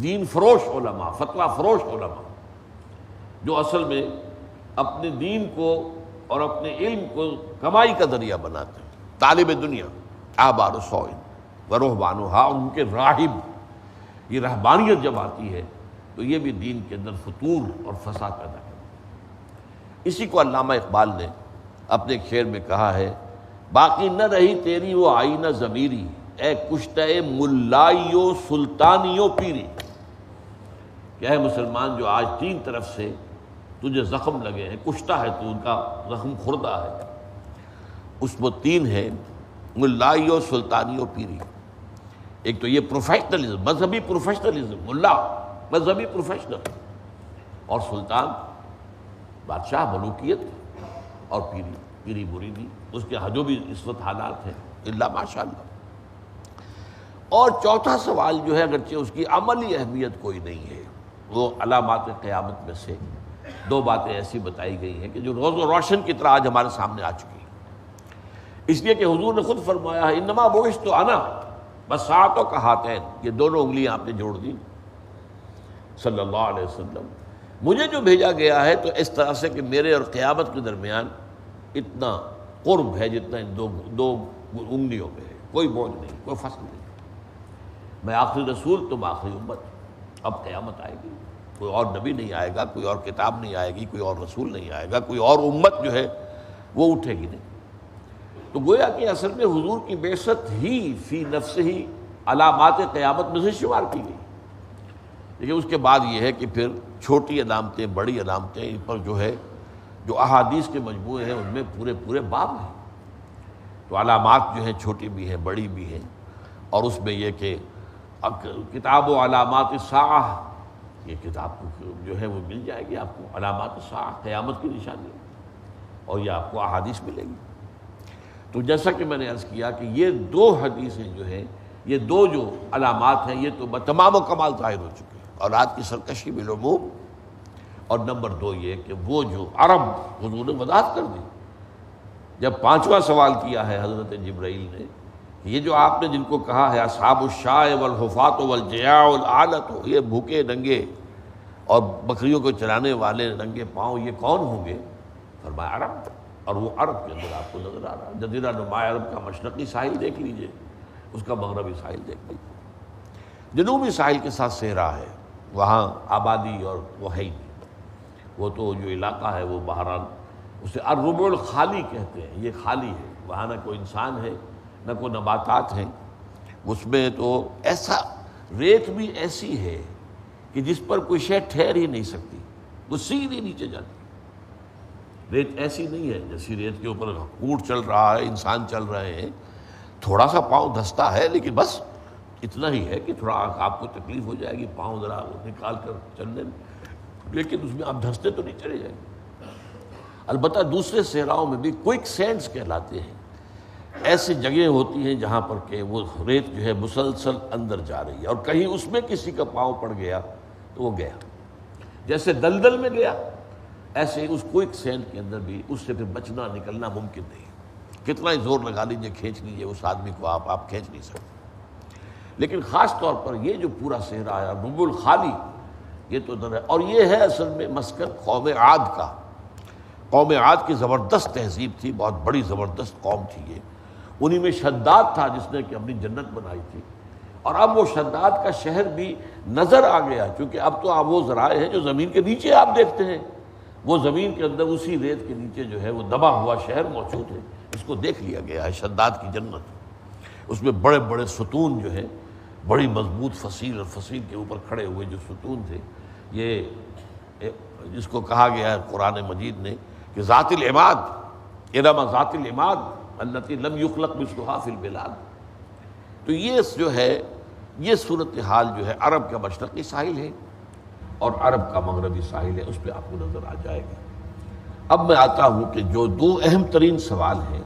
دین فروش علماء، فتویٰ فروش علماء، جو اصل میں اپنے دین کو اور اپنے علم کو کمائی کا ذریعہ بناتے ہیں، طالب دنیا، احبار و سوئن ورہبانھا، ان کے راہب، یہ رہبانیت جب آتی ہے تو یہ بھی دین کے اندر فتور اور فساد پیدا کرتا ہے۔ اسی کو علامہ اقبال نے اپنے ایک شعر میں کہا ہے، باقی نہ رہی تیری وہ آئینہ ضمیری، اے کشتہ ملائی و سلطانی و پیری، کہ اے مسلمان جو آج 3 طرف سے تجھے زخم لگے ہیں، کشتا ہے تو، ان کا زخم خوردہ ہے، اس وہ 3 ہے ملائی و سلطانی و پیری۔ ایک تو یہ پروفیشنلزم، مذہبی پروفیشنلزم، ملا مذہبی پروفیشنل، اور سلطان بادشاہ ملوکیت، اور پیری مریدی، اس کے جو بھی اس وقت حالات ہیں اللہ ماشاءاللہ۔ اور چوتھا سوال جو ہے اگرچہ اس کی عملی اہمیت کوئی نہیں ہے، وہ علامات قیامت میں سے 2 باتیں ایسی بتائی گئی ہیں کہ جو روز و روشن کی طرح آج ہمارے سامنے آ چکی ہیں، اس لیے کہ حضور نے خود فرمایا ہے انما بعثت انا بساعۃ و کہاتین، یہ دونوں انگلیاں آپ نے جوڑ دی صلی اللہ علیہ وسلم، مجھے جو بھیجا گیا ہے تو اس طرح سے کہ میرے اور قیامت کے درمیان اتنا قرب ہے جتنا ان دو انگلیوں میں ہے، کوئی بوجھ نہیں، کوئی فصل نہیں، میں آخری رسول، تم آخری امت، اب قیامت آئے گی، کوئی اور نبی نہیں آئے گا، کوئی اور کتاب نہیں آئے گی، کوئی اور رسول نہیں آئے گا، کوئی اور امت جو ہے وہ اٹھے گی نہیں۔ تو گویا کہ اصل میں حضور کی بعثت ہی فی نفس ہی علامات قیامت میں سے شمار کی گئی، لیکن اس کے بعد یہ ہے کہ پھر چھوٹی علامتیں، بڑی علامتیں، ان پر جو ہے جو احادیث کے مجموعے ہیں ان میں پورے باب ہیں، تو علامات جو ہیں چھوٹی بھی ہیں بڑی بھی ہیں، اور اس میں یہ کہ کتاب و علامات الساعہ، یہ کتاب جو ہے وہ مل جائے گی آپ کو، علامات الساعہ قیامت کی نشانی، اور یہ آپ کو احادیث ملے گی۔ تو جیسا کہ میں نے عرض کیا کہ یہ 2 حدیثیں جو ہیں، یہ 2 جو علامات ہیں، یہ تو تمام و کمال ظاہر ہو چکے ہیں، اور آج کی سرکشی بالعموم، اور نمبر 2 یہ کہ وہ جو عرب حضور نے وضاحت کر دی، جب 5واں سوال کیا ہے حضرت جبرائیل نے، یہ جو آپ نے جن کو کہا ہے اصحاب الشاء والحفاۃ والجیاع والعالۃ، یہ بھوکے ننگے اور بکریوں کو چرانے والے ننگے پاؤں، یہ کون ہوں گے؟ فرمایا عرب، اور وہ عرب کے اندر آپ کو نظر آ رہا ہے، جزیرہ نما عرب کا مشرقی ساحل دیکھ لیجئے، اس کا مغربی ساحل دیکھ لیجئے، جنوبی ساحل کے ساتھ صحرا ہے، وہاں آبادی اور وہ ہے ہی نہیں، وہ تو جو علاقہ ہے وہ بحران، اسے الربع الخالی کہتے ہیں، یہ خالی ہے، وہاں نہ کوئی انسان ہے نہ کوئی نباتات ہیں، اس میں تو ایسا ریت بھی ایسی ہے کہ جس پر کوئی شے ٹھہر ہی نہیں سکتی، وہ سیدھی نیچے جاتی، ریت ایسی نہیں ہے جیسی ریت کے اوپر اونٹ چل رہا ہے، انسان چل رہے ہیں، تھوڑا سا پاؤں دھستا ہے، لیکن بس اتنا ہی ہے کہ تھوڑا آپ کو تکلیف ہو جائے گی پاؤں ذرا نکال کر چلنے میں، لیکن اس میں آپ دھستے تو نہیں چلے جائیں گے۔ البتہ دوسرے صحراؤں میں بھی کوئک سینڈز کہلاتے ہیں، ایسی جگہیں ہوتی ہیں جہاں پر کہ وہ ریت جو ہے مسلسل اندر جا رہی ہے، اور کہیں اس میں کسی کا پاؤں پڑ گیا تو وہ گیا، جیسے دلدل میں گیا، ایسے اس کوئک سینڈ کے اندر بھی اس سے پھر بچنا نکلنا ممکن نہیں، کتنا ہی زور لگا لیجیے کھینچ لیجیے اس آدمی کو، آپ کھینچ نہیں سکتے۔ لیکن خاص طور پر یہ جو پورا صحرا ہے ربع الخالی، یہ تو در ہے، اور یہ ہے اصل میں مسکن قوم عاد کا، قوم عاد کی زبردست تہذیب تھی، بہت بڑی زبردست قوم تھی یہ، انہی میں شداد تھا جس نے کہ اپنی جنت بنائی تھی، اور اب وہ شداد کا شہر بھی نظر آ گیا، کیونکہ اب تو وہ ذرائع ہیں جو زمین کے نیچے آپ دیکھتے ہیں، وہ زمین کے اندر اسی ریت کے نیچے جو ہے وہ دبا ہوا شہر موجود ہے، اس کو دیکھ لیا گیا ہے، شداد کی جنت، اس میں بڑے بڑے ستون جو ہیں، بڑی مضبوط فصیل، اور فصیل کے اوپر کھڑے ہوئے جو ستون تھے، یہ جس کو کہا گیا ہے قرآن مجید نے کہ ذات العماد، ارم ذات العماد التي لم يخلق مثلها في البلاد، تو یہ جو ہے یہ صورتحال جو ہے عرب کا مشرقی ساحل ہے اور عرب کا مغربی ساحل ہے، اس پہ آپ کو نظر آ جائے گا۔ اب میں آتا ہوں کہ جو 2 اہم ترین سوال ہیں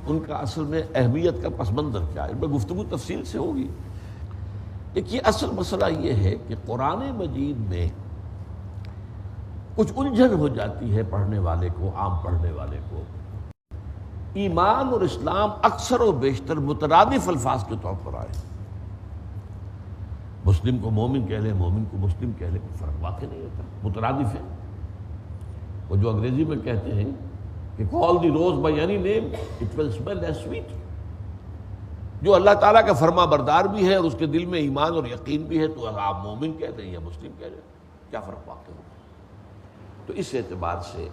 ان کا اصل میں اہمیت کا پس منظر کیا ہے، ان میں گفتگو تفصیل سے ہوگی۔ دیکھیے اصل مسئلہ یہ ہے کہ قرآن مجید میں کچھ الجھن ہو جاتی ہے پڑھنے والے کو، عام پڑھنے والے کو، ایمان اور اسلام اکثر و بیشتر مترادف الفاظ کے طور پر آئے، مسلم کو مومن کہہ لیں، مومن کو مسلم کہہ لیں، کوئی فرق واقع نہیں ہوتا، مترادف ہے۔ وہ جو انگریزی میں کہتے ہیں کہ call the rose by any name it will smell as sweet، جو اللہ تعالیٰ کا فرما بردار بھی ہے اور اس کے دل میں ایمان اور یقین بھی ہے، تو آپ مومن کہہ دیں یا مسلم کہہ دیں، کیا فرق واقع ہوتا ہے؟ تو اس اعتبار سے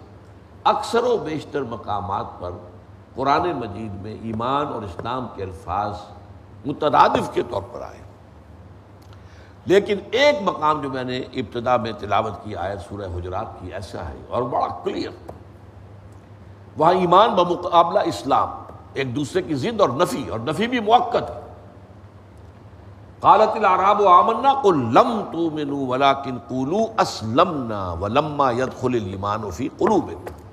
اکثر و بیشتر مقامات پر قرآن مجید میں ایمان اور اسلام کے الفاظ مترادف کے طور پر آئے۔ لیکن ایک مقام جو میں نے ابتدا میں تلاوت کی آیت سورہ حجرات کی ایسا ہے اور بڑا کلیئر، وہاں ایمان بمقابلہ اسلام ایک دوسرے کی ضد اور نفی بھی مؤقت ہے۔ قالت الاعراب آمنا قل لم تؤمنوا ولكن قولوا اسلمنا ولما يدخل الايمان في قلوبكم۔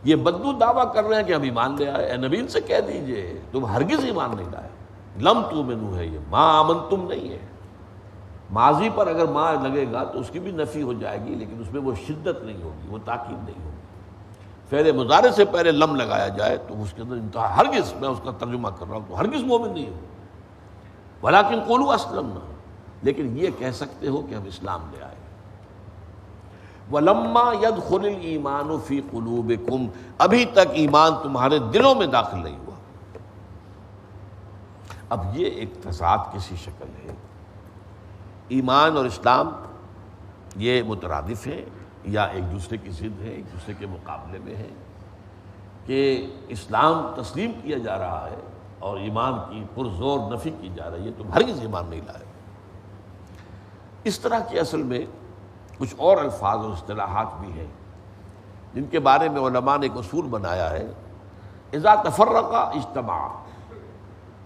یہ بدو دعویٰ کر رہے ہیں کہ ہم ایمان لے آئے، اے نبی ان سے کہہ دیجئے تم ہرگز ایمان نہیں لائے۔ لم تؤمنوا ہے، یہ ما آمنتم نہیں ہے، ماضی پر اگر ما لگے گا تو اس کی بھی نفی ہو جائے گی، لیکن اس میں وہ شدت نہیں ہوگی، وہ تاکید نہیں ہوگی۔ فعل مضارع سے پہلے لم لگایا جائے تو اس کے اندر انتہا، ہرگز، میں اس کا ترجمہ کر رہا ہوں تو ہرگز مومن نہیں ہو، ولیکن قولوا اسلمنا، لیکن یہ کہہ سکتے ہو کہ ہم اسلام لے آئے۔ وَلَمَّا يَدْخُلِ الْإِيمَانُ فِي قُلُوبِكُمْ، ابھی تک ایمان تمہارے دلوں میں داخل نہیں ہوا۔ اب یہ ایک تضاد کسی شکل ہے، ایمان اور اسلام یہ مترادف ہیں یا ایک دوسرے کی ضد ہے، ایک دوسرے کے مقابلے میں ہے، کہ اسلام تسلیم کیا جا رہا ہے اور ایمان کی پرزور نفی کی جا رہی ہے، تم ہرگز ایمان نہیں لائے۔ اس طرح کی اصل میں کچھ اور الفاظ اور اصطلاحات بھی ہیں جن کے بارے میں علماء نے ایک اصول بنایا ہے، اذا تفرقا اجتماع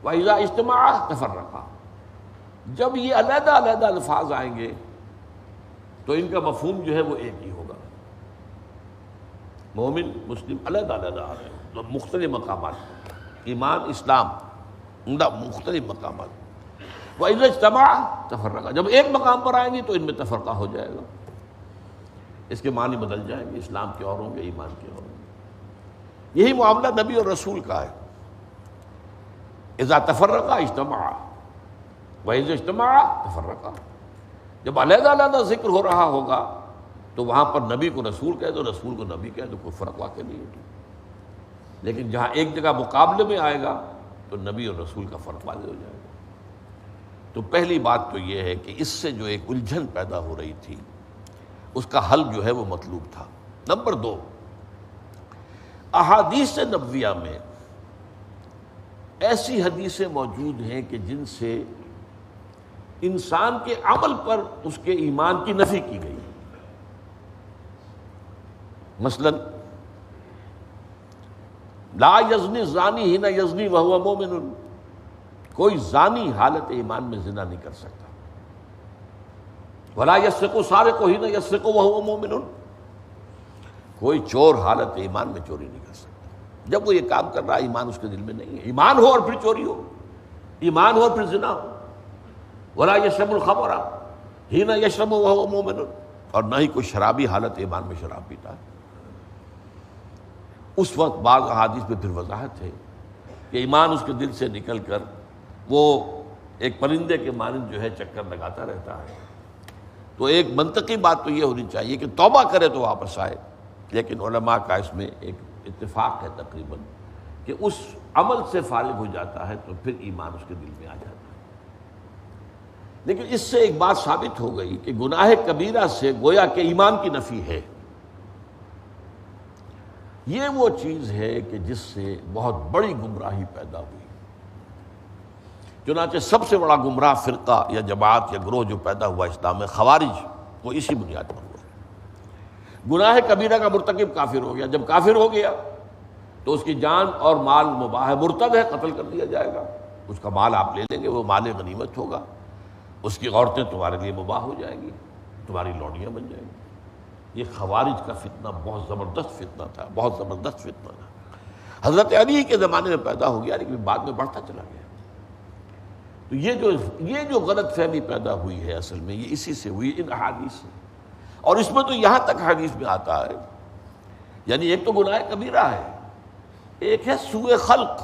واذا اجتماع تفرقا۔ جب یہ علیحدہ علیحدہ الفاظ آئیں گے تو ان کا مفہوم جو ہے وہ ایک ہی ہوگا۔ مومن مسلم علیحدہ علیحدہ آ رہے ہیں تو مختلف مقامات، ایمان اسلام مختلف مقامات۔ وَإِذَا اجْتَمَعَ تَفَرَّقَ، جب ایک مقام پر آئیں گے تو ان میں تفرقہ ہو جائے گا، اس کے معنی بدل جائیں گے، اسلام کے اور ہوں گے، ایمان کے اور ہوں گے۔ یہی معاملہ نبی اور رسول کا ہے، اذا تفرقا اجتماع واذا اجتماع تفرقا۔ جب علیحدہ علیحدہ ذکر ہو رہا ہوگا تو وہاں پر نبی کو رسول کہہ دو، رسول کو نبی کہہ دو، کوئی فرق واقع نہیں ہے۔ لیکن جہاں ایک جگہ مقابلے میں آئے گا تو نبی اور رسول کا فرق واضح ہو جائے گا۔ تو پہلی بات تو یہ ہے کہ اس سے جو ایک الجھن پیدا ہو رہی تھی اس کا حل جو ہے وہ مطلوب تھا۔ نمبر 2، احادیث نبویہ میں ایسی حدیثیں موجود ہیں کہ جن سے انسان کے عمل پر اس کے ایمان کی نفی کی گئی۔ مثلا لا یزنی الزانی حین یزنی وہو مومن، کوئی زانی حالت ایمان میں زنا نہیں کر سکتا۔ ولا یسرق سارق حین یسرق وہو مومن، کوئی چور حالت ایمان میں چوری نہیں کر سکتا۔ جب وہ یہ کام کر رہا ہے ایمان اس کے دل میں نہیں ہے، ایمان ہو اور پھر چوری ہو، ایمان ہو اور پھر زنا ہو۔ ولا یشرب الخمر حین یشرب وہو مومن، اور نہ ہی کوئی شرابی حالت ایمان میں شراب پیتا ہے۔ اس وقت بعض احادیث میں پھر وضاحت ہے کہ ایمان اس کے دل سے نکل کر وہ ایک پرندے کے مانند جو ہے چکر لگاتا رہتا ہے۔ تو ایک منطقی بات تو یہ ہونی چاہیے کہ توبہ کرے تو واپس آئے، لیکن علماء کا اس میں ایک اتفاق ہے تقریباً کہ اس عمل سے فارغ ہو جاتا ہے تو پھر ایمان اس کے دل میں آ جاتا ہے۔ لیکن اس سے ایک بات ثابت ہو گئی کہ گناہ کبیرہ سے گویا کہ ایمان کی نفی ہے۔ یہ وہ چیز ہے کہ جس سے بہت بڑی گمراہی پیدا ہوئی۔ چنانچہ سب سے بڑا گمراہ فرقہ یا جماعت یا گروہ جو پیدا ہوا اسلام میں، خوارج، وہ اسی بنیاد پر ہوا۔ گناہ کبیرہ کا مرتکب کافر ہو گیا، جب کافر ہو گیا تو اس کی جان اور مال مباح ہے، مرتد ہے، قتل کر دیا جائے گا، اس کا مال آپ لے لیں گے، وہ مال غنیمت ہوگا، اس کی عورتیں تمہارے لیے مباح ہو جائیں گی، تمہاری لوڈیاں بن جائیں گی۔ یہ خوارج کا فتنہ بہت زبردست فتنہ تھا، بہت زبردست فتنہ تھا۔ حضرت علی کے زمانے میں پیدا ہو گیا لیکن بعد میں بڑھتا چلا گیا۔ تو یہ جو غلط فہمی پیدا ہوئی ہے اصل میں یہ اسی سے ہوئی، ان احادیث سے۔ اور اس میں تو یہاں تک حدیث میں آتا ہے، یعنی ایک تو گناہ کبیرہ ہے، ایک ہے سوء خلق،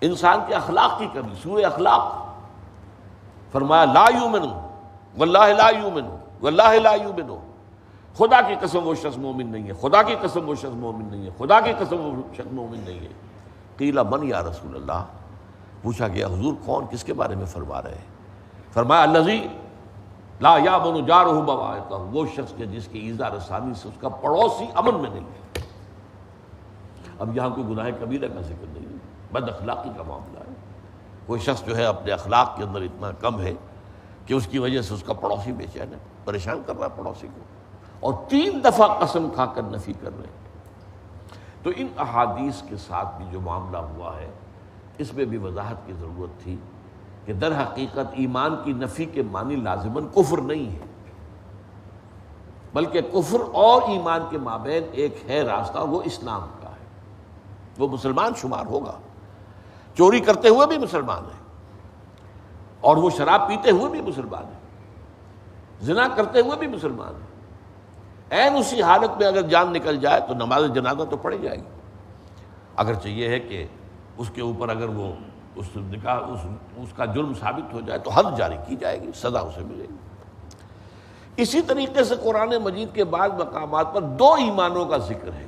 انسان کے اخلاق کی کمی، سوء اخلاق۔ فرمایا لا یؤمن واللہ لا یؤمن واللہ لا یؤمن، خدا کی قسم وہ شخص مومن نہیں ہے، خدا کی قسم وہ شخص مومن نہیں ہے، خدا کی قسم وہ شخص مومن نہیں ہے۔ قیل من یا رسول اللہ، پوچھا گیا حضور کون، کس کے بارے میں فرما رہے ہیں؟ فرمایا الذی لا یامن جارہ بوائقہ، وہ شخص کے جس کی ایذا رسانی سے اس کا پڑوسی امن میں نہیں ہے۔ اب یہاں کوئی گناہ کبیرہ کا ذکر نہیں ہے، بد اخلاقی کا معاملہ ہے۔ کوئی شخص جو ہے اپنے اخلاق کے اندر اتنا کم ہے کہ اس کی وجہ سے اس کا پڑوسی بے چین ہے، پریشان کر رہا ہے پڑوسی کو، اور 3 دفعہ قسم کھا کر نفی کر رہے ہیں۔ تو ان احادیث کے ساتھ بھی جو معاملہ ہوا ہے اس میں بھی وضاحت کی ضرورت تھی کہ در حقیقت ایمان کی نفی کے معنی لازماً کفر نہیں ہے، بلکہ کفر اور ایمان کے مابین ایک ہے راستہ، وہ اسلام کا ہے، وہ مسلمان شمار ہوگا، چوری کرتے ہوئے بھی مسلمان ہے، اور وہ شراب پیتے ہوئے بھی مسلمان ہے، زنا کرتے ہوئے بھی مسلمان ہے۔ عین اسی حالت میں اگر جان نکل جائے تو نماز جنازہ تو پڑھی جائے گی، اگرچہ یہ ہے کہ اس کے اوپر اگر وہ اس کا جرم ثابت ہو جائے تو حد جاری کی جائے گی، سزا اسے ملے گی۔ اسی طریقے سے قرآن مجید کے بعض مقامات پر 2 ایمانوں کا ذکر ہے،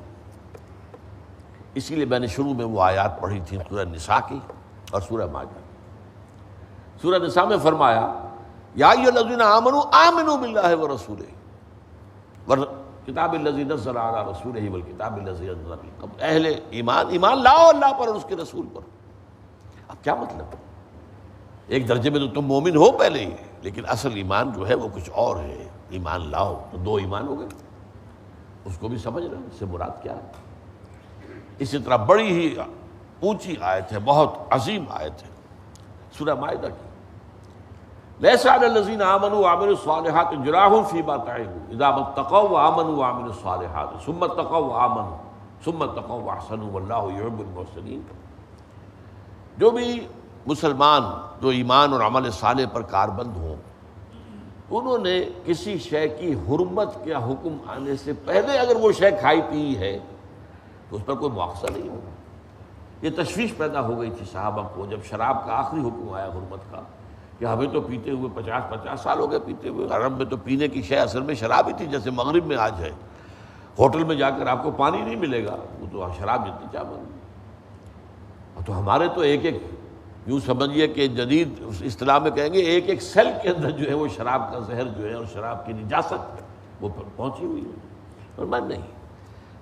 اسی لیے میں نے شروع میں وہ آیات پڑھی تھی سورہ نساء کی اور سورہ مائدہ۔ سورہ نساء میں فرمایا یا ایھا الذین آمنوا آمنوا باللہ ورسولہ والکتاب الذی نزل علی رسولہ والکتاب الذی انزل من قبل، اہل ایمان لاؤ اللہ پر اور اس کے رسول پر۔ اب کیا مطلب؟ ایک درجے میں تو تم مومن ہو پہلے ہی، لیکن اصل ایمان جو ہے وہ کچھ اور ہے، ایمان لاؤ، تو 2 ایمان ہو گئے، اس کو بھی سمجھ رہے ہیں اس سے مراد کیا ہے۔ اسی طرح بڑی ہی اونچی آیت ہے، بہت عظیم آیت ہے سورہ مائدہ کی، لیس علی الذین آمنوا وعملوا الصالحات جناح فیما طعموا اذا ما اتقوا وآمنوا وعملوا الصالحات ثم اتقوا وآمنوا ثم اتقوا واحسنوا واللہ یحب المحسنین۔ جو بھی مسلمان جو ایمان اور عمل صالح پر کاربند ہوں، انہوں نے کسی شے کی حرمت کا حکم آنے سے پہلے اگر وہ شے کھائی پی ہے تو اس پر کوئی مواخذہ نہیں ہوگا۔ یہ تشویش پیدا ہو گئی تھی صحابہ کو جب شراب کا آخری حکم آیا حرمت کا، کہ ہمیں تو پیتے ہوئے 50 سال ہو گئے پیتے ہوئے، عرب میں تو پینے کی شے اصل میں شراب ہی تھی، جیسے مغرب میں آج ہے، ہوٹل میں جا کر آپ کو پانی نہیں ملے گا، وہ تو شراب جتنی چاہ بن۔ تو ہمارے تو ایک یوں سمجھیے کہ جدید اصطلاح میں کہیں گے ایک سیل کے اندر جو ہے وہ شراب کا زہر جو ہے اور شراب کی نجاست وہ پہنچی ہوئی ہے۔ اور میں نہیں،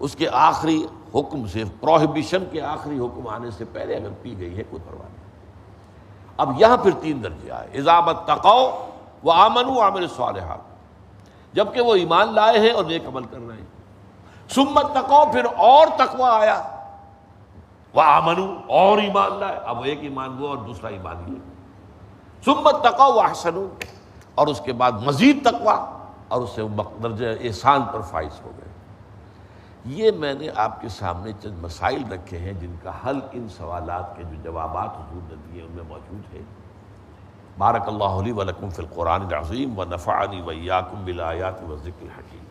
اس کے آخری حکم سے، پروہیبیشن کے آخری حکم آنے سے پہلے اگر پی گئی ہے کوئی پرواہ نہیں۔ اب یہاں پھر 3 درجے آئے، اذا ما اتقوا وآمنوا وعملوا الصالحات، جبکہ وہ ایمان لائے ہیں اور نیک عمل کر رہے ہیں، ثم اتقوا، پھر اور تقوی آیا، وآمنوا، اور ایمان لائے، اب ایک ایمان وہ اور دوسرا ایمان یہ، ثم اتقوا واحسنوا، اور اس کے بعد مزید تقوی اور اس سے درجہ احسان پر فائز ہو گئے۔ یہ میں نے آپ کے سامنے چند مسائل رکھے ہیں جن کا حل ان سوالات کے جو جوابات حضور نے دیے ان میں موجود ہے۔ بارک اللہ لی و لکم فی القرآن العظیم و نفعنی و ایاکم بالآیات و ذکر الحکیم۔